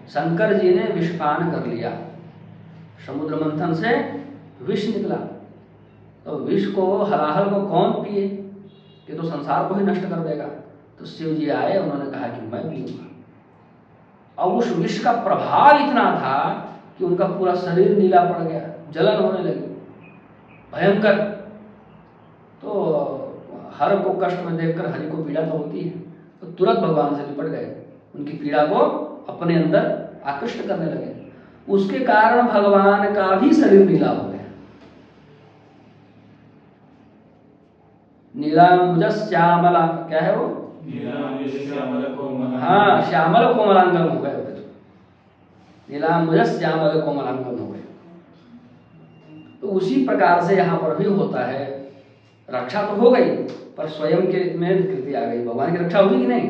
शंकर जी ने विषपान कर लिया, समुद्र मंथन से विष निकला, तो विष को हलाहल को कौन पिए, ये तो संसार को ही नष्ट कर देगा। तो शिव जी आए, उन्होंने कहा कि मैं पीऊंगा, और उस विष का प्रभाव इतना था कि उनका पूरा शरीर नीला पड़ गया, जलन होने लगी भयंकर। तो हर को कष्ट में देखकर हरि को पीड़ा तो होती है, तो तुरंत भगवान से निपट गए, उनकी पीड़ा को अपने अंदर आकृष्ट करने लगे। उसके कारण भगवान का भी शरीर नीला हो गया। नीलांबुज श्यामला, क्या है वो, हाँ श्यामल कोमलांगम हो गए, नीलांबुज श्यामल कोमलांगम हो गए। तो उसी प्रकार से यहाँ पर भी होता है, रक्षा तो हो गई पर स्वयं के में विकृति आ गई। भगवान की रक्षा होगी कि नहीं,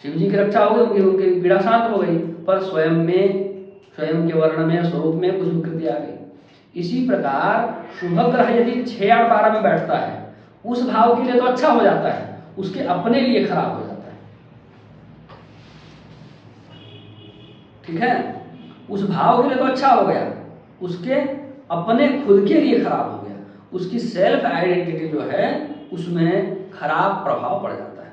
शिव जी की रक्षा हो गई, उनकी पीड़ा शांत हो गई, पर स्वयं में, स्वयं के वर्ण में, स्वरूप में कुछ विकृति आ गई। इसी प्रकार शुभ ग्रह यदि 6, 8, 12 में बैठता है, उस भाव के लिए तो अच्छा हो जाता है, उसके अपने लिए खराब हो जाता है, ठीक है। उस भाव के लिए तो अच्छा हो गया, उसके अपने खुद के लिए खराब हो गया, उसकी सेल्फ आइडेंटिटी जो है उसमें खराब प्रभाव पड़ जाता है,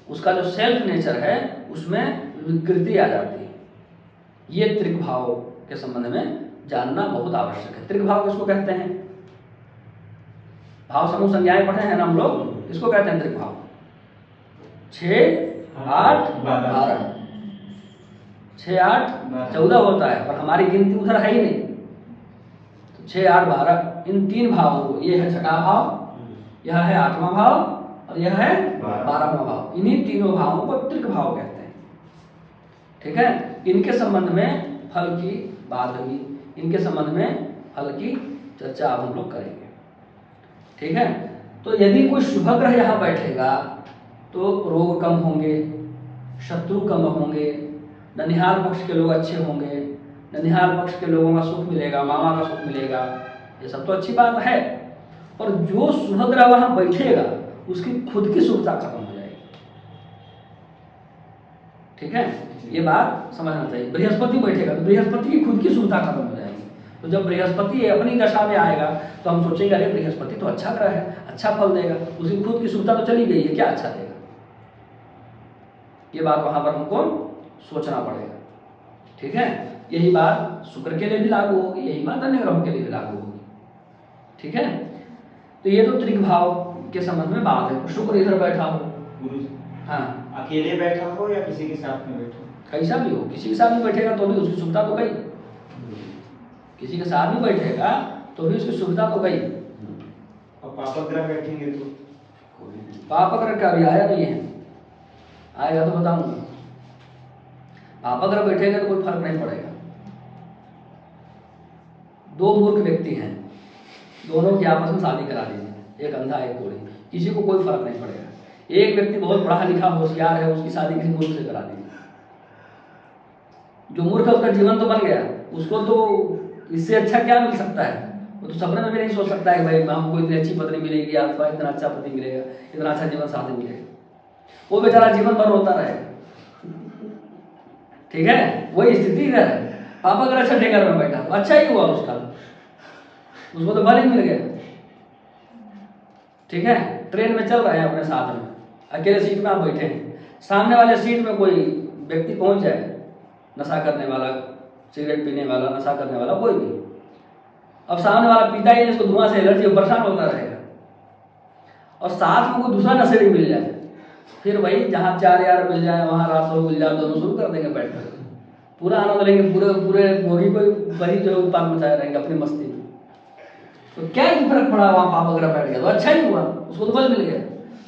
उसका जो सेल्फ नेचर है उसमें विकृति आ जाती है। ये त्रिक भाव के संबंध में जानना बहुत आवश्यक है। त्रिक भाव किसको कहते हैं, भाव समूह संज्ञाएं पढ़े हैं ना हम लोग, इसको कहते हैं त्रिक भाव। 6, 8, 12, 6, 8, 14 होता है, पर हमारी गिनती उधर है ही नहीं, तो 6, 8, 12 इन 3 भावों को, ये है छठा भाव, यह है 8वां भाव और यह है 12वां भाव, इन्हीं तीनों भावों को त्रिक भाव कहते हैं, ठीक है। इनके संबंध में फल की बात होगी, इनके संबंध में फल की चर्चा अब हम लोग करेंगे, ठीक है। तो यदि कोई शुभ ग्रह यहाँ बैठेगा तो रोग कम होंगे, शत्रु कम होंगे, ननिहाल पक्ष के लोग अच्छे होंगे, ननिहाल पक्ष के लोगों का सुख मिलेगा, मामा का सुख मिलेगा, ये सब तो अच्छी बात है। और जो शुभ ग्रह वहां बैठेगा उसकी खुद की शुभता खत्म हो जाएगी। ठीक है, ये बात समझना चाहिए। बृहस्पति बैठेगा तो बृहस्पति की खुद की शुभता खत्म हो जाएगी। तो जब बृहस्पति अपनी दशा में आएगा तो हम सोचेंगे अरे बृहस्पति तो अच्छा ग्रह है, अच्छा फल देगा, उसकी खुद की शुभता तो चली गई है, क्या अच्छा देगा। ये बात वहां पर हमको सोचना पड़ेगा। ठीक है, यही बात शुक्र के लिए भी लागू होगी, यही बात अन्य ग्रहों के लिए भी लागू होगी। ठीक है, तो ये तो त्रिक भाव के संबंध में बात है। शुक्र इधर बैठा हो, हाँ,
अकेले बैठा हो या किसी के साथ में बैठा हो,
कैसा भी हो, किसी के साथ भी बैठेगा तो भी उसकी शुभता तो गई, किसी के साथ भी बैठेगा तो भी उसकी सुविधा तो गई।
और पापक ग्रह बैठेंगे तो
पापक ग्रह का भी आया नहीं है, आएगा तो बताऊंगा। पापक ग्रह बैठेगा तो कोई फर्क नहीं पड़ेगा। दो मूर्ख व्यक्ति हैं, दोनों की आपस में शादी करा दीजिए, एक अंधा एक कोढ़ी, किसी को कोई फर्क नहीं पड़ेगा। एक व्यक्ति बहुत पढ़ा लिखा होशियार है, उसकी शादी किसी मूर्ख से करा दीजिए, जो मूर्ख है उसका जीवन तो बन गया, उसको तो इससे अच्छा क्या मिल सकता है। वो तो सपने में भी नहीं सोच सकता है भाई हमको इतनी अच्छी पत्नी मिलेगी अथवा इतना अच्छा पति मिलेगा, इतना अच्छा जीवन साथी मिलेगा। वो बेचारा जीवन भर रोता रहेगा। ठीक है, वही स्थिति इधर है। पापा अगर छठे घर में बैठा तो अच्छा ही हुआ उसका, उसको तो भले ही मिल गया। ठीक है, ट्रेन में चल रहे हैं अपने साथ में, अकेले सीट में आप बैठे हैं, सामने वाले सीट में कोई व्यक्ति पहुंच जाए, नशा करने वाला, सिगरेट पीने वाला, नशा करने वाला कोई भी। अब सामने वाला पीता ही नहीं, इसको धुआं से एलर्जी, परेशान होता रहेगा। और साथ में कोई दूसरा नशेड़ी मिल जाए, फिर वही जहाँ 4 यार मिल जाए वहाँ रात हो मिल जाए, दोनों शुरू कर देंगे बैठ कर, पूरा आनंद लेंगे, पूरे बोगी को वही जो उत्पाद मचाए रहेंगे अपनी मस्ती में। तो क्या ही फर्क पड़ा, वहाँ पाप ग्रह बैठ गया तो अच्छा ही हुआ, उसको तो बल मिल गया।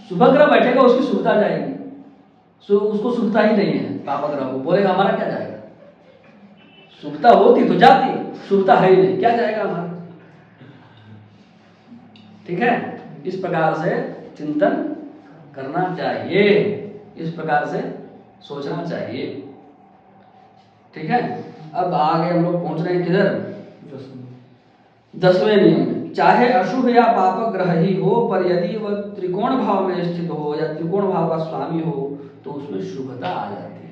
शुभ ग्रह बैठेगा उसकी सुविधा जाएगी, उसको सुविधा ही नहीं है। पाप ग्रह को बोलेगा हमारा क्या जाएगा, सुविधा होती तो जाती, सुविधा है ही नहीं, क्या जाएगा हमारा। ठीक है, इस प्रकार से चिंतन करना चाहिए, इस प्रकार से सोचना चाहिए। ठीक है, अब आगे हम लोग पहुंच रहे हैं किधर, 10वें नियम में। चाहे अशुभ या पापक ग्रह ही हो, पर यदि वह त्रिकोण भाव में स्थित हो या त्रिकोण भाव का स्वामी हो तो उसमें शुभता आ जाती है।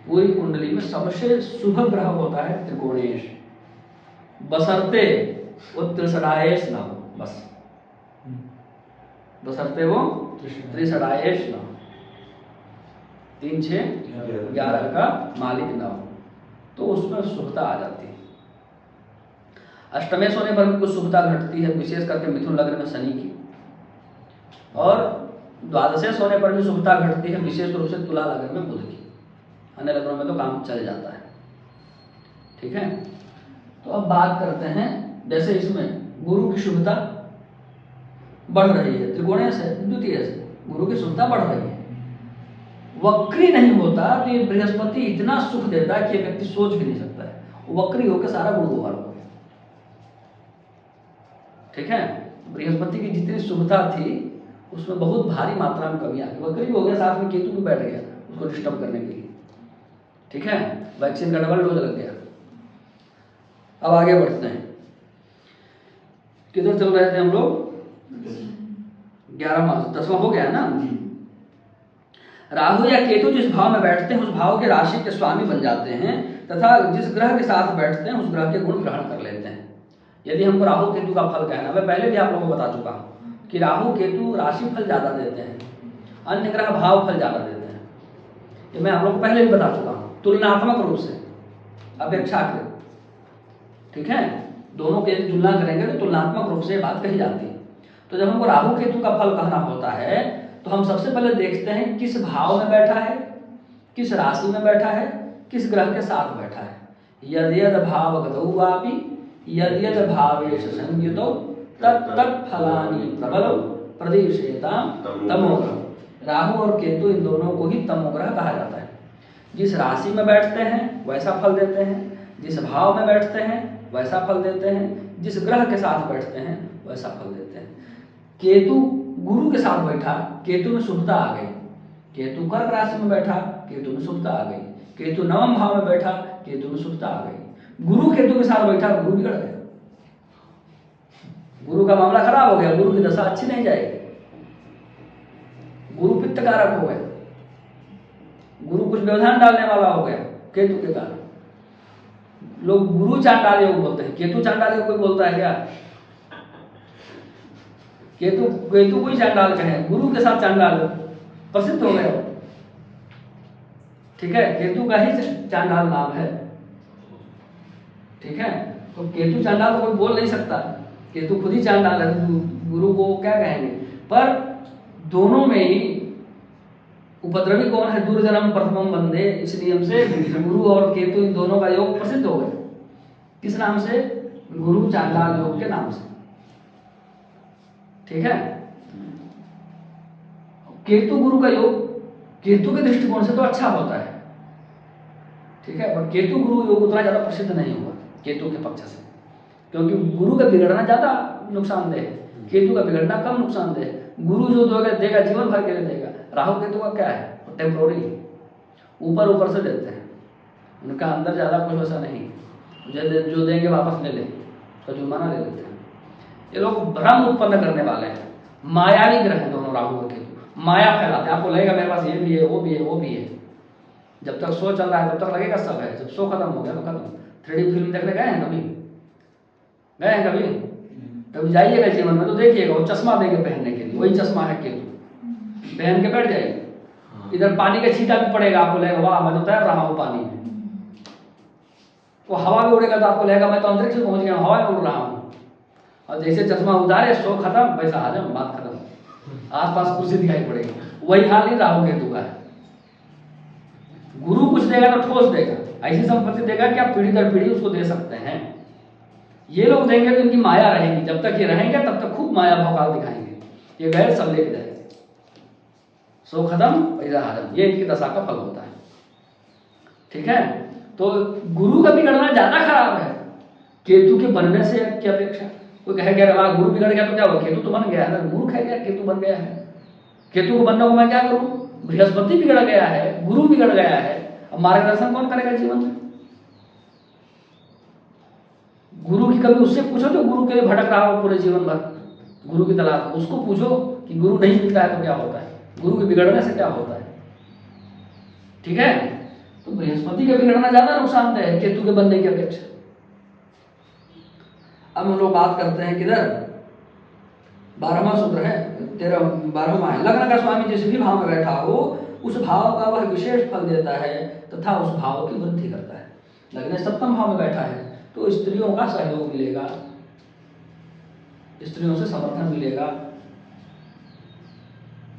पूरी कुंडली में सबसे शुभ ग्रह होता है त्रिकोणेश, बशर्ते वो त्रिषडाएश ना हो, बस बशर्ते वो त्रिषडाएश ना हो, 3, 6, 11 का मालिक ना हो, तो उसमें शुभता आ जाती है। अष्टमेश होने पर भी कुछ शुभता घटती है, विशेष करके मिथुन लग्न में शनि की, और द्वादशेश होने पर भी शुभता घटती है, विशेष रूप से तुला लग्न में बुध की। अन्य लग्नों में तो काम चल जाता है। ठीक है, तो अब बात करते हैं, जैसे इसमें गुरु की शुभता बढ़ रही है, त्रिकोणीय से द्वितीय से गुरु की शुभता बढ़ रही है, वक्री नहीं होता तो ये बृहस्पति इतना सुख देता है कि व्यक्ति सोच भी नहीं सकता है, वक्री होकर सारा गुण गोबर हो गया। ठीक है, बृहस्पति की जितनी शुभता थी उसमें बहुत भारी मात्रा में कमी आ गई, वक्री हो गया, साथ में केतु भी बैठ गया उसको डिस्टर्ब करने के लिए। ठीक है, वैक्सीन का डबल डोज लग गया। अब आगे बढ़ते हैं, किधर चल रहे थे हम लोग, 11वां 10वां हो गया ना। राहु या केतु जिस भाव में बैठते हैं उस भाव के राशि के स्वामी बन जाते हैं तथा जिस ग्रह के साथ बैठते हैं उस ग्रह के गुण ग्रहण कर लेते हैं। यदि हमको राहु केतु का फल कहना, मैं पहले भी आप लोगों को बता चुका हूं कि राहु केतु राशि फल ज्यादा देते हैं, अन्य ग्रह भाव फल ज्यादा देते हैं। ये मैं आप लोगों को पहले भी बता चुका हूं, तुलनात्मक रूप से अपेक्षाकृत। ठीक है, दोनों की तुलना करेंगे तो तुलनात्मक रूप से बात कही जाती है। तो जब हमको राहु केतु का फल कहना होता है तो हम सबसे पहले देखते हैं किस भाव में बैठा है, किस राशि में बैठा है, किस ग्रह के साथ बैठा है। यद यद भावगतौ वापि यद यद भावेश संयुतौ तत् फलानि प्रबलौ प्रदिशेताम तमोग्रह। राहु और केतु इन दोनों को ही तमोग्रह कहा जाता है। जिस राशि में बैठते हैं वैसा फल देते हैं, जिस भाव में बैठते हैं वैसा फल देते हैं, जिस ग्रह के साथ बैठते हैं वैसा फल देते हैं। केतु गुरु के साथ बैठा, केतु में शुभता आ गई। केतु कर्क राशि में बैठा, केतु में शुभता आ गई। केतु नवम भाव में बैठा, केतु में शुभता आ गई। गुरु केतु के साथ बैठा, गुरु बिगड़ गया, गुरु का मामला खराब हो गया, गुरु की दशा अच्छी नहीं जाएगी। गुरु पित्त कारक हो गया, गुरु कुछ व्यवधान डालने वाला हो गया केतु के कारण। लोग गुरु चांडाल योग बोलते हैं, केतु चांडाल योग कोई बोलता है क्या? केतु केतु कोई चांडाल कहे, गुरु के साथ चांडाल प्रसिद्ध हो गया। ठीक है, केतु का ही चांडाल नाम है। ठीक है, तो केतु चांडाल को कोई बोल नहीं सकता, केतु खुद ही चांडाल है, गुरु को क्या कहेंगे। पर दोनों में ही उपद्रवी कौन है? दुर्जनम प्रथमम बंदे। इस नियम से गुरु और केतु इन दोनों का योग प्रसिद्ध हो गया। किस नाम से? गुरु चांडाल योग के नाम से। ठीक है, केतु गुरु का योग केतु के दृष्टिकोण से तो अच्छा होता है। ठीक है, पर केतु गुरु योग उतना ज्यादा प्रसिद्ध नहीं हुआ केतु के पक्ष से, क्योंकि गुरु का बिगड़ना ज्यादा नुकसानदेह है, केतु का बिगड़ना कम नुकसानदेह है। गुरु जो देगा जीवन भर के लिए देगा। राहु केतु का क्या है? टेम्पोररी, ऊपर ऊपर से देते हैं, उनका अंदर ज्यादा कुछ वैसा नहीं, जो देंगे वापस ले लें, तो जुर्माना ले लेते हैं। ये लोग भ्रम उत्पन्न करने वाले हैं, मायावी ग्रह हैं दोनों, राहु और केतु माया फैलाते हैं। आपको लगेगा मेरे पास ये भी है, वो भी है, वो भी है। जब तक शो चल रहा है तब तक लगेगा सब है, जब शो खत्म हो गया तो खत्म। 3D फिल्म देखने गए हैं कभी? गए हैं कभी? कभी जाइएगा जीवन में तो देखिएगा, वो चश्मा देंगे पहनने के लिए, वही चश्मा है केतु, पहन के बैठ जाइए। इधर पानी का छींटा भी पड़ेगा, आपको लगेगा वाह मैं तो तैर रहा हूँ पानी में। वो हवा में उड़ेगा तो आपको लगेगा मैं तो अंतरिक्ष में पहुंच गया, हवा में उड़ रहा हूँ। और जैसे चश्मा उतारे शो खत्म, वैसा आ जाओ, बात खत्म, आसपास कुर्सी दिखाई पड़ेगी। वही हाल ही राहु केतु का है। गुरु कुछ देगा तो ठोस देगा, ऐसी संपत्ति देगा कि आप पीढ़ी दर पीढ़ी उसको दे सकते हैं। ये लोग देंगे तो इनकी माया रहेगी, जब तक ये रहेंगे तब तक खूब माया भौकाल दिखाएंगे। ये गैर सब लेके जाएंगे, सो खत्म पैसा हजम, ये इनकी दशा का फल होता है। ठीक है, तो गुरु का बिगड़ना ज्यादा खराब है केतु के बनने से की अपेक्षा। कोई कहे क्या वाह गुरु बिगड़ गया तो क्या हुआ? केतु तो बन गया है, गुरु कह गया केतु बन गया है। केतु को बनने को मैं क्या करूं? बृहस्पति बिगड़ गया है, गुरु बिगड़ गया है, अब मार्गदर्शन कौन करेगा जीवन में? गुरु की कभी उससे पूछो जो गुरु के लिए भटक रहा हो पूरे जीवन भर, गुरु की तलाश, उसको पूछो कि गुरु नहीं मिलता है तो क्या होता है, गुरु के बिगड़ने से क्या होता है। ठीक है, तो बृहस्पति का बिगड़ना ज्यादा नुकसानदेह है केतु के बनने की अपेक्षा। अब हम लोग बात करते हैं किधर? 12वां सूत्र है, 12वां है। लग्न का स्वामी जिस भी भाव में बैठा हो उस भाव का वह विशेष फल देता है तथा उस भाव की वृद्धि करता है। लग्न सप्तम भाव में बैठा है तो स्त्रियों का सहयोग मिलेगा, स्त्रियों से समर्थन मिलेगा,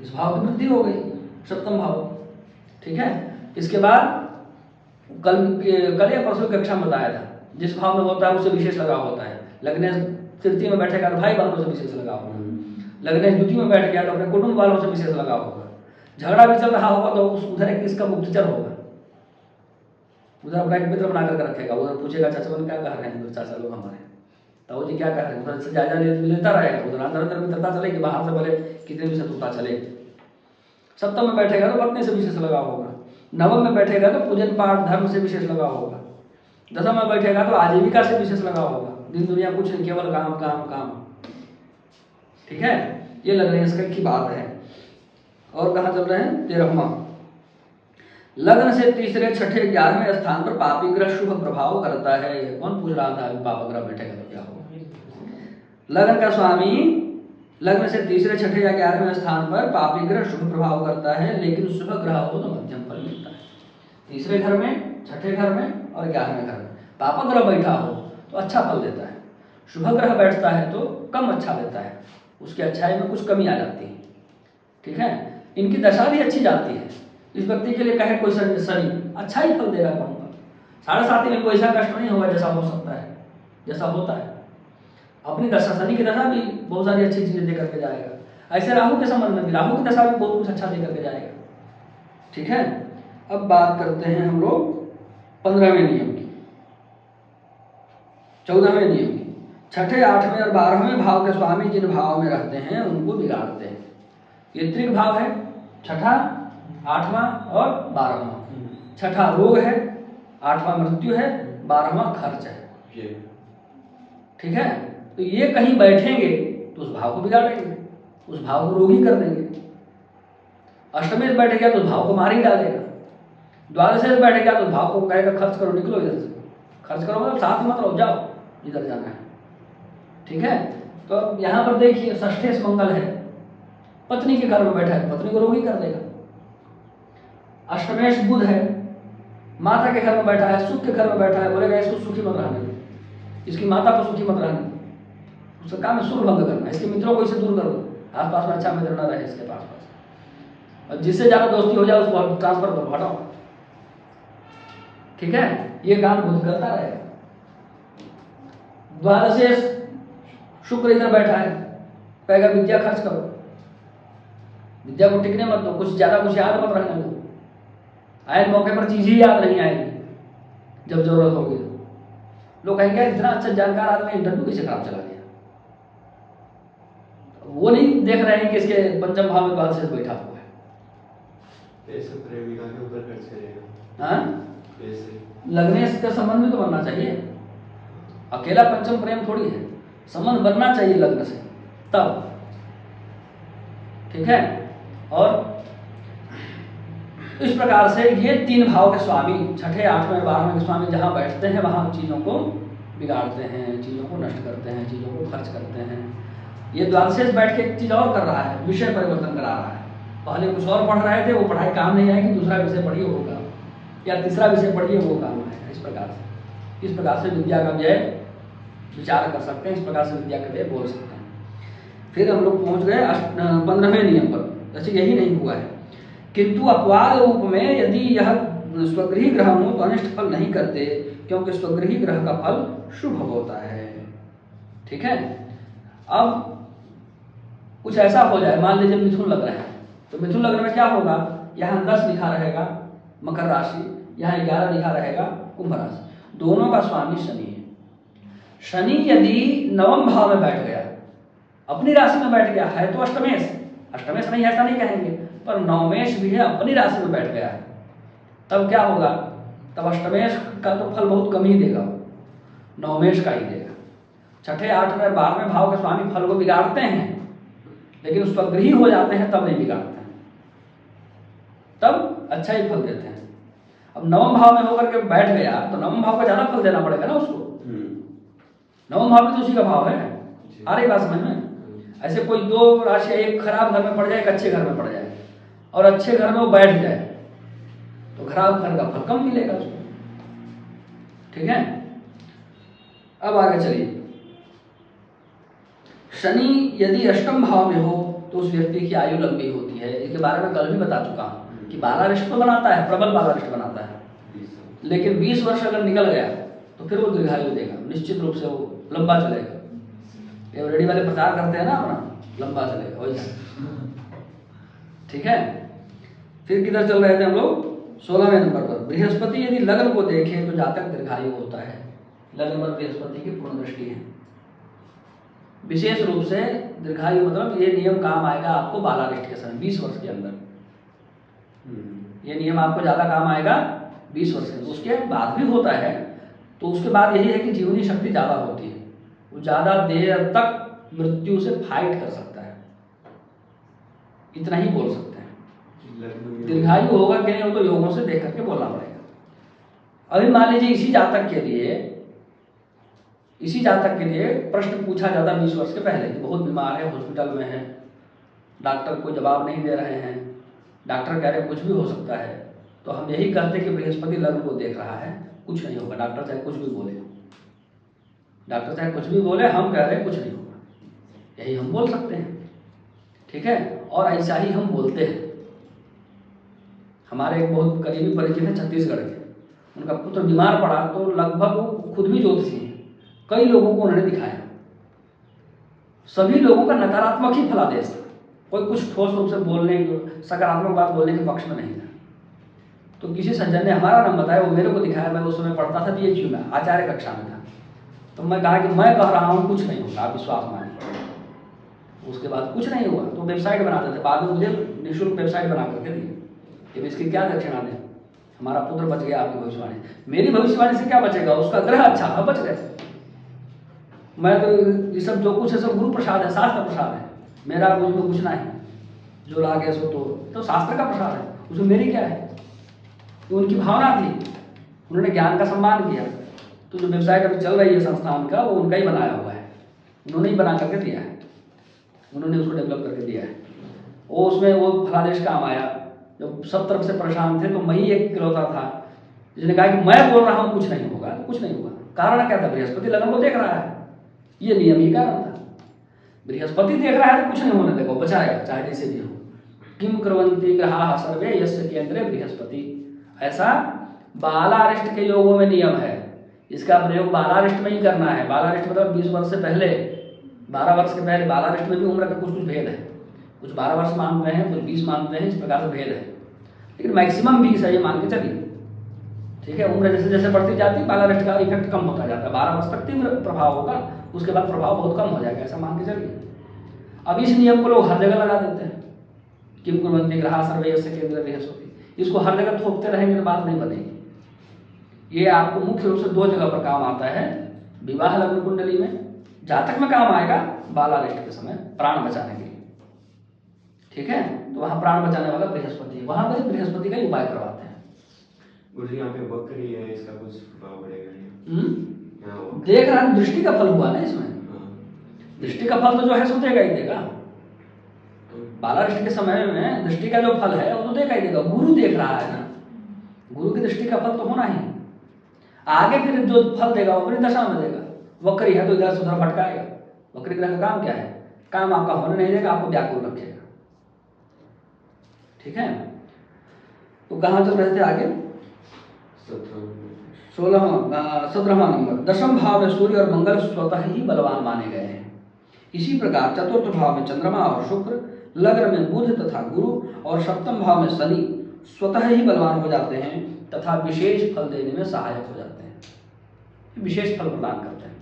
इस भाव की वृद्धि हो गई, सप्तम भाव। ठीक है, इसके बाद कल या परसों कक्षा में बताया था, जिस भाव में होता है उससे विशेष लगाव होता है। लग्न तृतीय में बैठेगा तो भाई बहनों से विशेष लगाव होगा, लग्न द्वितीय में बैठ गया तो अपने कुटुंब वालों से विशेष लगाव होगा। झगड़ा भी चल रहा होगा तो उधर एक किसका गुप्तचर होगा, उधर अपना एक मित्र बना करके रखेगा, उधर पूछेगा चाचा बन क्या कह रहे हैं, चाचा लोग हमारे ताऊ जी क्या कह रहे हैं, उधर से जायजा लेता रहेगा, उधर अंदर अंदर मित्रता चलेगी, बाहर से भले कितने भी शत्रुता चले। सप्तम में बैठेगा तो पत्नी से विशेष लगाव होगा, नवम में बैठेगा तो पूजन पाठ धर्म से विशेष लगाव होगा, दसम में बैठेगा तो आजीविका से विशेष लगाव होगा, दिन दुनिया कुछ नहीं, केवल काम काम काम। ठीक है, ये लग्न की बात है। और कहाँ चल रहे हैं? 13वां। लग्न से तीसरे छठे 11वें स्थान पर पापी ग्रह शुभ प्रभाव करता है। कौन पूछ रहा था पाप ग्रह बैठेगा तो क्या होगा? लग्न का स्वामी लग्न से तीसरे छठे या 11वें स्थान पर पापी ग्रह शुभ प्रभाव करता है, लेकिन शुभ ग्रह हो तो मध्यम फल मिलता है। तीसरे घर में, छठे घर में और 11वें घर में पाप ग्रह बैठा हो तो अच्छा फल देता है, शुभ ग्रह बैठता है तो कम अच्छा देता है, उसकी अच्छाई में कुछ कमी आ जाती है। ठीक है, इनकी दशा भी अच्छी जाती है। इस व्यक्ति के लिए कहे कोई शनि अच्छा ही फल देगा, कहूँगा 7.5 में कोई ऐसा कष्ट नहीं होगा जैसा हो सकता है, जैसा होता है। अपनी दशा, शनि की दशा भी बहुत सारी अच्छी चीजें दे करके जाएगा। ऐसे राहु के संबंध में भी, राहु की दशा भी बहुत कुछ अच्छा दे करके जाएगा। ठीक है, अब बात करते हैं हम लोग 15वें नियम की, 14वें नियम की। छठे, 8वें और 12वें भाव के स्वामी जिन भाव में रहते हैं उनको बिगाड़ते हैं। ये त्रिक भाव है, छठा, 8वां और 12वां। छठा रोग है, 8वां मृत्यु है, 12वां खर्च है। ठीक है, तो ये कहीं बैठेंगे तो उस भाव को बिगाड़ेंगे, उस भाव को रोगी कर देंगे। अष्टमे से बैठेगा तो उस भाव को मार ही डालेगा। द्वादशे से बैठेगा तो भाव को कहेगा खर्च करो, निकलो इधर से, खर्च करो मतलब साथ में मत रहो, जाओ इधर जाना है। ठीक है, तो यहाँ पर देखिए षष्ठेश मंगल है, पत्नी के घर में बैठा है, पत्नी को रोगी कर देगा। अष्टमेश बुध है, माता के घर में बैठा है, सुख के घर में बैठा है, बोलेगा इसको सुखी मत रहने दो, इसकी माता को सुखी मत रहने दो, उसका काम है सुख भंग करना, इसके मित्रों को इसे दूर कर दो, आस पास में अच्छा मित्र न रहे इसके पास, और जिससे ज़्यादा दोस्ती हो जाए उसको ट्रांसफर करो, हटाओ। ठीक है, ये काम बुध करता रहेगा। द्वादशेश शुक्र इधर बैठा है, कहेगा विद्या खर्च करो, विद्या को टिकने मत दो, कुछ ज्यादा कुछ याद मत रखने दो, आए मौके पर चीज ही याद नहीं आएगी, जब जरूरत होगी तो लोग कहेंगे इतना अच्छा जानकार आदमी इंटरव्यू कैसे खराब चला दिया। वो नहीं देख रहे हैं कि इसके पंचम भाव में द्वादशेश बैठा हुआ है।
ऐसे प्रेमिका के ऊपर खर्च करेगा।
हाँ,
ऐसे
लगने का संबंध भी तो बनना चाहिए, अकेला पंचम प्रेम थोड़ी है, संबंध बनना चाहिए लग्न से तब। ठीक है, और इस प्रकार से ये तीन भाव के स्वामी, छठे, 8वें, 12वें के स्वामी जहाँ बैठते हैं वहाँ चीज़ों को बिगाड़ते हैं, चीज़ों को नष्ट करते हैं, चीज़ों को खर्च करते हैं। ये द्वादशेश बैठ के एक चीज़ और कर रहा है, विषय परिवर्तन करा रहा है। पहले कुछ और पढ़ रहे थे, वो पढ़ाई काम नहीं आएगी, दूसरा विषय पढ़िए वो काम, या तीसरा विषय पढ़िए वो काम है। इस प्रकार से विद्या का व्यय विचार कर सकते हैं, इस प्रकार से विद्या का व्यय बोल सकते हैं। फिर हम लोग पहुँच गए 15वें नियम पर। वैसे यही नहीं हुआ है, किंतु अपवाद रूप में यदि यह स्वगृही ग्रह हो तो अनिष्ट फल नहीं करते, क्योंकि स्वगृही ग्रह का फल शुभ होता है। ठीक है, अब कुछ ऐसा हो जाए, मान लीजिए मिथुन लग रहा है, तो मिथुन लग्न में क्या होगा, यहाँ 10 लिखा रहेगा मकर राशि, यहाँ 11 लिखा रहेगा कुंभ राशि, दोनों का स्वामी शनि है। शनि यदि नवम भाव में बैठ गया, अपनी राशि में बैठ गया है, तो अष्टमेश, अष्टमेश नहीं ऐसा नहीं कहेंगे, पर नवमेश भी है, अपनी राशि में बैठ गया है, तब क्या होगा, तब अष्टमेश का तो फल बहुत कम ही देगा, नवमेश का ही देगा। छठे, 8वें और 12वें भाव के स्वामी फल को बिगाड़ते हैं, लेकिन स्वगृही हो जाते हैं तब नहीं बिगाड़ते हैं, तब अच्छा ही फल देते हैं। अब नवम भाव में होकर के बैठ गया तो नवम भाव का ज्यादा फल देना पड़ेगा ना उसको, नवम भाव में तो उसी का भाव है, आ रही बात समझ में। ऐसे कोई दो राशि, एक खराब घर में पड़ जाए, एक अच्छे घर में पड़ जाए, और अच्छे घर में वो बैठ जाए तो खराब घर का फल कम मिलेगा उसको। ठीक है, अब आगे चलिए। शनि यदि अष्टम भाव में हो तो उस व्यक्ति की आयु लंबी होती है, इसके बारे में कल भी बता चुका हूं कि बालारिष्ट तो बनाता है, प्रबल बालारिष्ट बनाता है, लेकिन 20 वर्ष अगर निकल गया तो फिर वो दीर्घायु देगा, निश्चित रूप से वो लंबा चलेगा। ये रेडी वाले प्रचार करते हैं ना अपना, लंबा चलेगा वही। ठीक है, फिर किधर चल रहे थे हम लोग, 16वें नंबर पर। बृहस्पति यदि लग्न को देखे तो जातक दीर्घायु होता है, लग्न पर बृहस्पति की पूर्ण दृष्टि है। विशेष रूप से दीर्घायु मतलब ये नियम काम आएगा आपको बालारिष्ट के समय 20 वर्ष के अंदर, ये नियम आपको ज्यादा काम आएगा 20 वर्ष के। उसके बाद भी होता है, तो उसके बाद यही है कि जीवनी शक्ति ज्यादा होती है, वो ज्यादा देर तक मृत्यु से फाइट कर सकता है, इतना ही बोल सकते हैं। दीर्घायु होगा कि नहीं हो तो योगों से देख करके बोलना पड़ेगा। अभी मान लीजिए इसी जातक के लिए प्रश्न पूछा जाता 20 वर्ष के पहले कि बहुत बीमार है, हॉस्पिटल में है, डॉक्टर कोई जवाब नहीं दे रहे हैं, डॉक्टर कह रहे कुछ भी हो सकता है, तो हम यही कहते कि बृहस्पति लग्न को देख रहा है, कुछ नहीं होगा, डॉक्टर चाहे कुछ भी बोले, हम कह रहे हैं कुछ नहीं होगा, यही हम बोल सकते हैं। ठीक है, और ऐसा ही हम बोलते हैं। हमारे एक बहुत करीबी परिचित है छत्तीसगढ़ के, उनका पुत्र बीमार पड़ा तो लगभग वो खुद भी ज्योतिषी हैं, कई लोगों को उन्होंने दिखाया, सभी लोगों का नकारात्मक ही फलादेश था, कोई कुछ ठोस रूप से बोलने, सकारात्मक बात बोलने के पक्ष में नहीं था। तो किसी सज्जन ने हमारा नाम बताया, वो मेरे को दिखाया, मैं उस समय पढ़ता था PHU में, आचार्य कक्षा में था, तो मैं कहा कि मैं कह रहा हूँ कुछ नहीं होगा, आप विश्वास मानिए। उसके बाद कुछ नहीं हुआ तो वेबसाइट बनाते थे, बाद में मुझे निःशुल्क वेबसाइट बना करके दी कि इसकी क्या दक्षिणा दें, हमारा पुत्र बच गया आपकी भविष्यवाणी। मेरी भविष्यवाणी से क्या बचेगा, उसका ग्रह अच्छा था, बच गए। मैं तो ये सब जो कुछ है सब गुरु प्रसाद है, शास्त्र प्रसाद है, मेरा मुझ में कुछ नहीं, जो ला गया सो तो शास्त्र का प्रसाद है, उसमें मेरी क्या है। तो उनकी भावना थी, उन्होंने ज्ञान का सम्मान किया। तो जो वेबसाइट अभी चल रही है संस्थान का, वो उनका ही बनाया हुआ है, उन्होंने ही बना करके दिया है, उन्होंने उसको डेवलप करके दिया है। वो उसमें वो फलादेश काम आया, जब सब तरफ से परेशान थे तो मैं ही एक इकलौता था जिसने कहा कि मैं बोल रहा हूँ कुछ नहीं होगा, तो कुछ नहीं हुआ। कारण क्या था, बृहस्पति लगन को देख रहा है, ये नियम ही कारण था। बृहस्पति देख रहा है तो कुछ नहीं होने देगा, बचाएगा चाहे जैसे भी हो। किम कुर्वन्ति ग्रहाः सर्वे यस्य केंद्रे बृहस्पति, ऐसा बालारिष्ट के योगों में नियम है। इसका प्रयोग बालारिष्ट में ही करना है। बालारिष्ट मतलब 20 वर्ष से पहले, 12 वर्ष के पहले। बालारिष्ट में भी उम्र का कुछ कुछ भेद है, कुछ 12 वर्ष मानते हैं, कुछ 20 मानते हैं, इस प्रकार से भेद है, लेकिन मैक्सिमम 20 है ये मान के चलिए। ठीक है, उम्र जैसे जैसे बढ़ती जाती है बालारिष्ट का इफेक्ट कम होता जाता है। 12 वर्ष तक तीव्र प्रभाव होगा, उसके बाद प्रभाव बहुत कम हो जाएगा, ऐसा मान के चलिए। अब इस नियम को लोग हर जगह लगा देते हैं, किम कुर्वन्ति ग्रहाः सर्वे यस्य केंद्रे बृहस्पति। इसको हर जगह थोपते रहेंगे तो बात नहीं बनेगी। ये आपको मुख्य रूप से 2 जगह पर काम आता है, विवाह लग्न कुंडली में, जातक में काम आएगा बालारिष्ट के समय प्राण बचाने के लिए। ठीक है, तो वहां प्राण बचाने वाला बृहस्पति है, वहां पर बृहस्पति का ही उपाय करवाते हैं।
गुरुजी यहाँ पे बकरी है, इसका कुछ प्रभाव पड़ेगा नहीं?
देख रहा है, दृष्टि का फल हुआ ना इसमें। दृष्टि का फल तो जो है सो देगा ही देगा। बालारिष्ट के समय में दृष्टि का जो फल है वो तो देगा ही देगा। गुरु देख रहा है ना, गुरु की दृष्टि का फल तो होना ही। आगे फिर जो फल देगा वो अपनी दशा में देगा। वक्री है तो इधर से उधर भटकाएगा। वक्री ग्रह का काम क्या है, काम आपका होने नहीं देगा, आपको व्याकुल रखेगा। ठीक है, तो कहाँ चल रहे थे आगे? 17वां नंबर। 10वें भाव में सूर्य और मंगल स्वतः ही बलवान माने गए हैं। इसी प्रकार 4th भाव में चंद्रमा और शुक्र, लग्न में बुध तथा गुरु और 7वें भाव में शनि स्वतः ही बलवान हो जाते हैं तथा विशेष फल देने में सहायक हो जाते हैं, विशेष फल प्रदान करते हैं।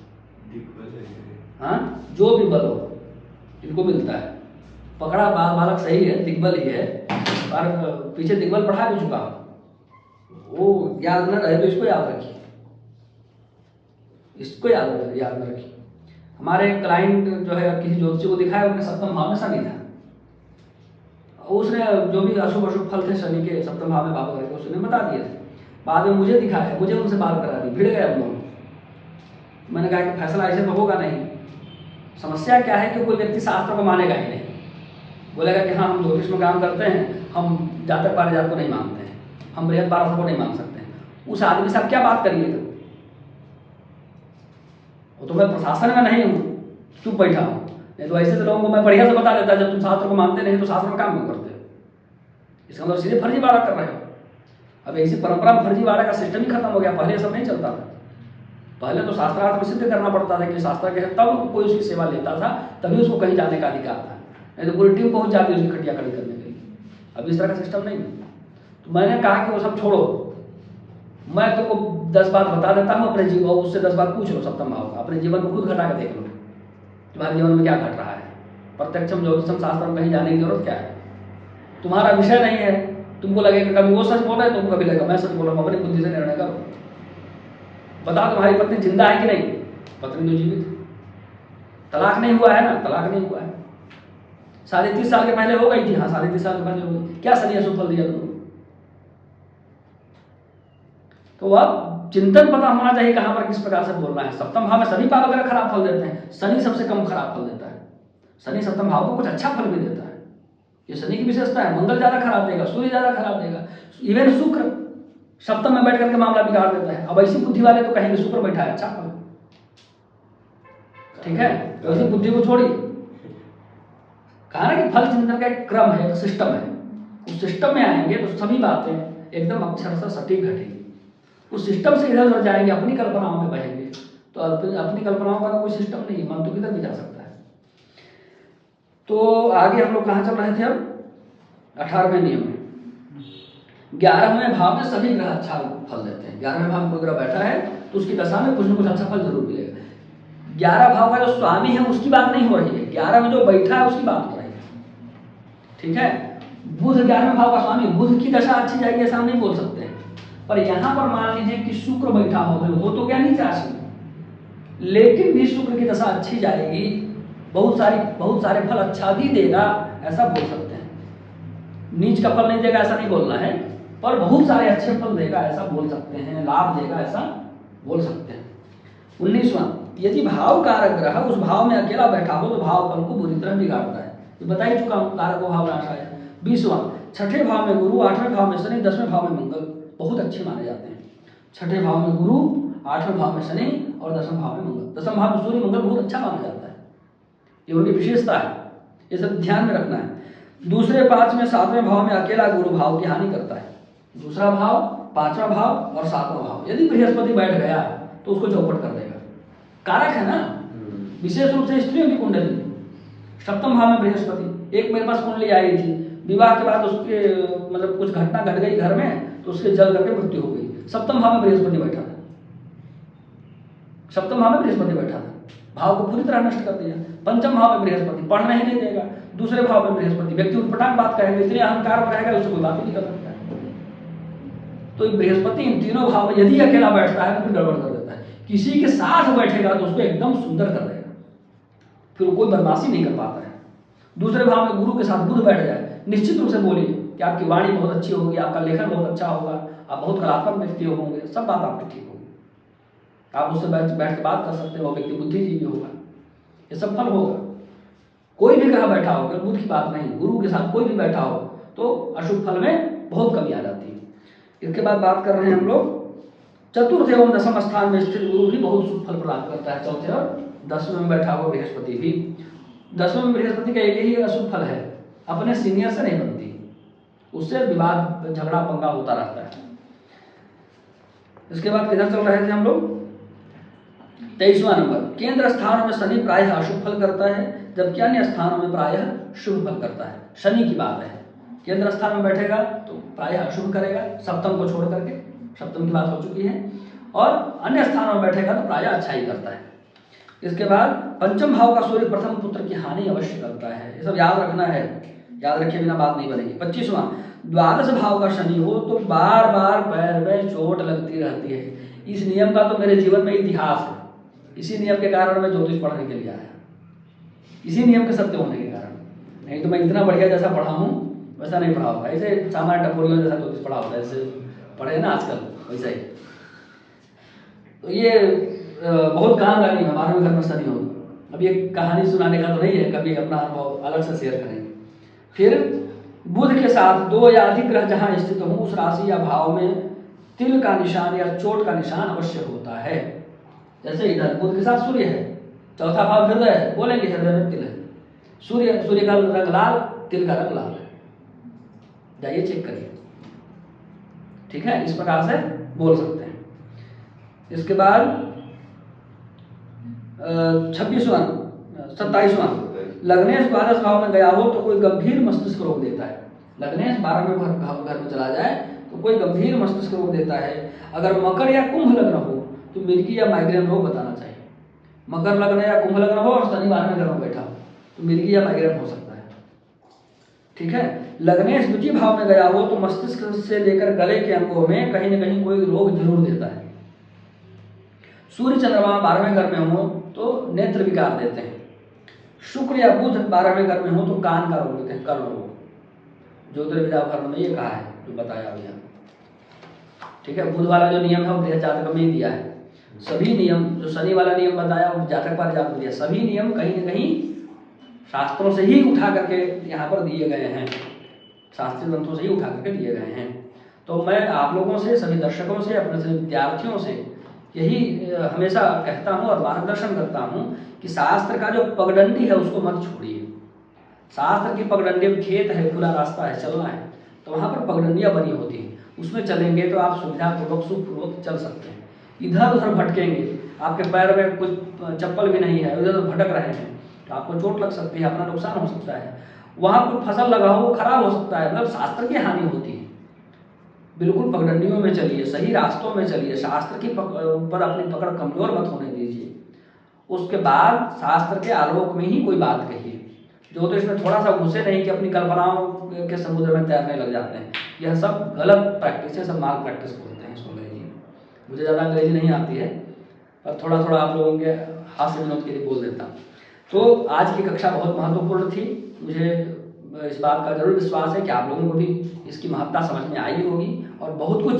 हाँ, जो भी बल हो इनको मिलता है। पकड़ा बालक सही है, दिग्बल ही है, पर पीछे दिग्बल पढ़ा भी चुका, वो याद न रहे तो इसको याद रखिए, इसको याद न रखिए। हमारे क्लाइंट जो है किसी ज्योतिषी को दिखाया, उनके 7वें भाव में शनि था। उसने जो भी अशुभ अशुभ फल थे शनि के 7वें भाव में बाबा करके उसने बता दिए थे। बाद में मुझे दिखाया, मुझे उनसे बात करा दी, भिड़ गए हम दोनों। मैंने कहा कि फैसला ऐसे तो होगा नहीं। समस्या क्या है कि कोई व्यक्ति शास्त्र को मानेगा ही नहीं, बोलेगा कि हाँ हम ज्योतिष में काम करते हैं, हम जातक पारिजात को नहीं मानते हैं, हम बृहद पारस को नहीं मान सकते हैं। उस आदमी से आप क्या बात करिएगा? वो तो मैं प्रशासन में नहीं हूँ, चुप बैठा हूँ। नहीं तो ऐसे लोगों को मैं बढ़िया से बता देता, जब तुम शास्त्र को मानते नहीं तो शास्त्र में काम क्यों करते हो? इसका मतलब सीधे फर्जीवाड़ा कर रहे हो। अब ऐसी परंपरा में फर्जीवाड़ा का सिस्टम ही खत्म हो गया। पहले सब नहीं चलता था, पहले तो शास्त्रार्थ में सिद्ध करना पड़ता था कि शास्त्र के, तब कोई उसकी सेवा लेता था, तभी उसको कहीं जाने का अधिकार था, नहीं तो पूरी टीम पहुंच जाती उसकी खटिया खड़ी करने के लिए। अब इस तरह का सिस्टम नहीं है। तो मैंने कहा कि वो सब छोड़ो, मैं तुमको 10 बात बता देता हूँ, अपने जीवन उससे 10 बात पूछ लो 7वें भाव का, अपने जीवन में खुद घटा के देख लो तुम्हारे जीवन में क्या घट रहा है। प्रत्यक्षम ज्योतिषम शास्त्र में कहीं जाने की जरूरत क्या है? तुम्हारा विषय नहीं है, तुमको लगेगा कभी वो सच बोल रहे हैं, तुमको कभी लगेगा मैं सच बोल रहा हूँ। अपनी बुद्धि से निर्णय करो। बताओ तुम्हारी पत्नी जिंदा है कि नहीं? पत्नी तो जीवित है। तलाक नहीं हुआ है ना? तलाक नहीं हुआ है। 30.5 साल के पहले हो गई थी? हाँ 30.5 साल के पहले हो गई। क्या शनि अशुभ फल दिया तुमको? तो अब चिंतन पता होना चाहिए कहां पर किस प्रकार से बोलना है। 7वें भाव में सभी पाप वगैरह खराब फल देते हैं, शनि सबसे कम खराब फल देता है। शनि 7वें भाव को कुछ अच्छा फल भी देता है, ये शनि की विशेषता है। मंगल ज्यादा खराब देगा, सूर्य ज्यादा खराब देगा, इवन शुक्र 7वें में बैठ करके मामला बिगाड़ देता है। अब ऐसी बुद्धि वाले तो कहेंगे शुक्र बैठा है अच्छा फल, ठीक है, तो ऐसी बुद्धि को छोड़िए। कहा ना कि फल चिंतन का एक क्रम है, एक सिस्टम है। उस सिस्टम में आएंगे तो सभी बातें एकदम अक्षर से सटीक घटेगी। उस सिस्टम से इधर उधर जाएंगे, अपनी कल्पनाओं में बहेंगे, तो अपनी कल्पनाओं का कोई सिस्टम नहीं है, मन तो किधर भी जा सकता है। तो आगे हम लोग कहाँ चल रहे थे? अब 18वें नियम में 11वें भाव में सभी ग्रह अच्छा फल देते हैं। 11वें भाव में कोई ग्रह बैठा है तो उसकी दशा में कुछ न कुछ अच्छा फल जरूर मिलेगा। 11 भाव का जो स्वामी है उसकी बात नहीं हो रही है, 11 में जो बैठा है उसकी बात हो रही है। ठीक है, बुध 11वें भाव का स्वामी, बुध की दशा अच्छी जाएगी ऐसा हम नहीं बोल सकते हैं। पर यहाँ पर मान लीजिए कि शुक्र बैठा हो तो क्या नीच राशि में, लेकिन भी शुक्र की दशा अच्छी जाएगी, बहुत सारे फल अच्छा भी देगा ऐसा बोल सकते हैं। नीच का फल नहीं देगा ऐसा नहीं बोलना है, पर बहुत सारे अच्छे फल देगा ऐसा बोल सकते हैं, लाभ देगा ऐसा बोल सकते हैं। 19वां, यदि भाव कारक ग्रह उस भाव में अकेला बैठा हो तो भाव फल को बुरी तरह बिगाड़ता है, ये बता ही चुका हूँ, कारक भाव नाश है। 20वां, छठे भाव में गुरु, 8वें भाव में शनि, 10वें भाव में मंगल बहुत अच्छे माने जाते हैं। छठे भाव में गुरु, 8वें भाव में शनि और 10वें भाव में मंगल। 10वें भाव में सूर्य मंगल बहुत अच्छा माना जाता है, ये उनकी विशेषता है, ये सब ध्यान में रखना है। दूसरे, 5 में 7वें भाव में अकेला गुरु भाव की हानि करता है। दूसरा भाव, 5वां भाव और 7वां भाव, यदि बृहस्पति बैठ गया तो उसको चौपट कर देगा। कारक है ना, विशेष रूप से स्त्रियों की कुंडली। सप्तम भाव में बृहस्पति, एक मेरे पास कुंडली आई थी, विवाह के बाद उसके मतलब कुछ घटना घट गई घर में तो उसके जल करके मृत्यु हो गई। सप्तम भाव में बृहस्पति बैठा था, सप्तम भाव में बृहस्पति बैठा था, भाव को पूरी तरह नष्ट कर दिया। पंचम भाव में बृहस्पति, पढ़ना ही नहीं देगा। दूसरे भाव में बृहस्पति, व्यक्ति उठपटांग बात कहेगा, इतने अहंकार में रहेगा उससे कोई बात ही नहीं कर सकता है। तो बृहस्पति इन तीनों भाव में यदि अकेला बैठता है तो फिर गड़बड़ कर देता है। किसी के साथ बैठेगा तो उसको एकदम सुंदर कर देगा, फिर कोई बदमाशी नहीं कर पाता है। दूसरे भाव में गुरु के साथ बुध बैठ जाए, निश्चित रूप से बोलिए कि आपकी वाणी बहुत अच्छी होगी, आपका लेखन बहुत अच्छा होगा, आप बहुत कलात्मक व्यक्ति होंगे, सब बात आपकी ठीक होगी, आप उससे बैठ के बात कर सकते हो, वो व्यक्ति बुद्धिजीवी होगा, ये सब फल होगा। कोई भी ग्रह बैठा हो, बुध की बात नहीं, गुरु के साथ कोई भी बैठा हो तो अशुभ फल में बहुत कमी आ जाती है। इसके बाद बात कर रहे हैं हम लोग चतुर्थ एवं दसम स्थान में स्थित गुरु भी बहुत शुभ फल प्रदान करता है। चौथे और 10वें में बैठा हुआ बृहस्पति भी। 10वें में बृहस्पति का एक ही अशुभ फल है, अपने सीनियर से नहीं बनती, उससे विवाद झगड़ा पंगा होता रहता है। इसके बाद किधर चल रहे थे हम लोग, 23वां नंबर, केंद्र स्थानों में शनि प्रायः अशुभ फल करता है जबकि अन्य स्थानों में प्रायः शुभ फल करता है। शनि की बात है, केंद्र स्थान में बैठेगा तो प्रायः अशुभ करेगा, सप्तम को छोड़ करके, सप्तम की बात हो चुकी है, और अन्य स्थानों में बैठेगा तो प्रायः अच्छा ही करता है। इसके बाद पंचम भाव का सूर्य प्रथम पुत्र की हानि अवश्य करता है, ये सब याद रखना है, याद रखे बिना बात नहीं बनेगी। 25वां, द्वादश भाव का शनि हो तो बार बार पैर में चोट लगती रहती है। इस नियम का तो मेरे जीवन में इतिहास है, इसी नियम के कारण मैं ज्योतिष पढ़ने के लिए आया, इसी नियम के सत्य होने के कारण, नहीं तो मैं इतना बढ़िया जैसा पढ़ा हूँ वैसा नहीं पढ़ा होगा, ऐसे सामान्य टपोरियों जैसा ज्योतिष पढ़ा होता है, जैसे पढ़े ना आजकल वैसा ही। तो ये बहुत काम का नहीं है, हमारे घर में शनि हो। अब ये कहानी सुनाने का तो नहीं है, कभी अपना अनुभव अलग से शेयर करेंगे। फिर बुध के साथ 2 या अधिक ग्रह जहां स्थित हो उस राशि या भाव में तिल का निशान या चोट का निशान अवश्य होता है। जैसे इधर बुध के साथ सूर्य है, चौथा भाव हृदय है, बोलेंगे हृदय में तिल है, सूर्य का रंग लाल, तिल का रंग लाल है, जाइए चेक करिए, ठीक है, इस प्रकार से बोल सकते हैं। इसके बाद 27वां, लग्नेश द्वादश भाव में गया हो तो कोई गंभीर मस्तिष्क रोग देता है। लग्नेश 12वें घर में चला जाए तो कोई गंभीर मस्तिष्क रोग देता है। अगर मकर या कुंभ लग्न हो तो मिर्गी या माइग्रेन रोग बताना चाहिए। मकर लग्न या कुंभ लग्न हो और शनि 12वें घर में बैठा हो तो मिर्गी या माइग्रेन हो सकता है, ठीक है। लग्नेश द्वितीय भाव में गया हो तो मस्तिष्क से लेकर गले के अंगों में कहीं न कहीं कोई रोग जरूर देता है। सूर्य चंद्रमा 12वें घर में हो तो नेत्र विकार देते हैं। शुक्र या बुध 12वें घर में हो तो कान का रोग देते हैं, कर्ण रोग। ज्योतिर्विद्याभरण में ये कहा है, जो बताया अभी, ठीक है। बुध वाला जो नियम है वो बृहत जातक में ही दिया है। सभी नियम जो शनि वाला नियम बताया वो जातक वाले जातक दिया, सभी नियम कहीं न कहीं शास्त्रों से ही उठा करके यहाँ पर दिए गए हैं, शास्त्रीय ग्रंथों से ही उठा करके दिए गए हैं। तो मैं आप लोगों से, सभी दर्शकों से, अपने सभी विद्यार्थियों से यही हमेशा कहता हूँ और मार्गदर्शन करता हूँ कि शास्त्र का जो पगडंडी है उसको मत छोड़िए। शास्त्र की पगडंडी में खेत है, खुला रास्ता है, चलना है तो वहाँ पर पगडंडियाँ बनी होती हैं, उसमें चलेंगे तो आप सुविधापूर्वक सुखपूर्वक चल सकते हैं। इधर उधर भटकेंगे, आपके पैर में कुछ चप्पल भी नहीं है, उधर भटक रहे हैं तो आपको चोट लग सकती है, अपना नुकसान हो सकता है, वहाँ कोई फसल लगा हो वो खराब हो सकता है, मतलब शास्त्र की हानि होती है। बिल्कुल पगडंडियों में चलिए, सही रास्तों में चलिए, शास्त्र की ऊपर अपनी पकड़ कमजोर मत होने दीजिए उसके बाद शास्त्र के आलोक में ही कोई बात कहिए। ज्योतिष में थोड़ा सा घुसे नहीं कि अपनी कल्पनाओं के समुद्र में तैरने लग जाते हैं। यह सब गलत प्रैक्टिस है, सब माल प्रैक्टिस बोलते हैं इसको अंग्रेजी में। मुझे ज़्यादा अंग्रेजी नहीं आती है, पर थोड़ा थोड़ा आप लोगों के हास्य विनोद के लिए बोल देता हूँ। तो आज की कक्षा बहुत महत्वपूर्ण थी। मुझे इस बात का जरूर विश्वास है कि आप लोगों को भी इसकी महत्ता समझ में आई होगी और बहुत कुछ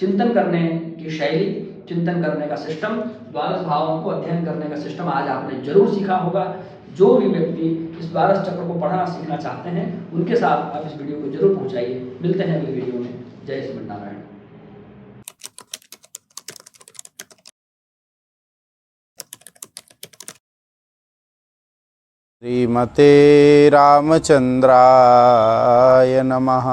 चिंतन करने की शैली, चिंतन करने का सिस्टम, द्वादश भावों को अध्ययन करने का सिस्टम आज आपने जरूर सीखा होगा। जो भी व्यक्ति इस द्वादश चक्र को पढ़ना सीखना चाहते हैं उनके साथ आप इस वीडियो को जरूर पहुंचाइए। मिलते हैं अगले वीडियो में। जय श्री नारायण।
श्रीमते रामचंद्राय नमः।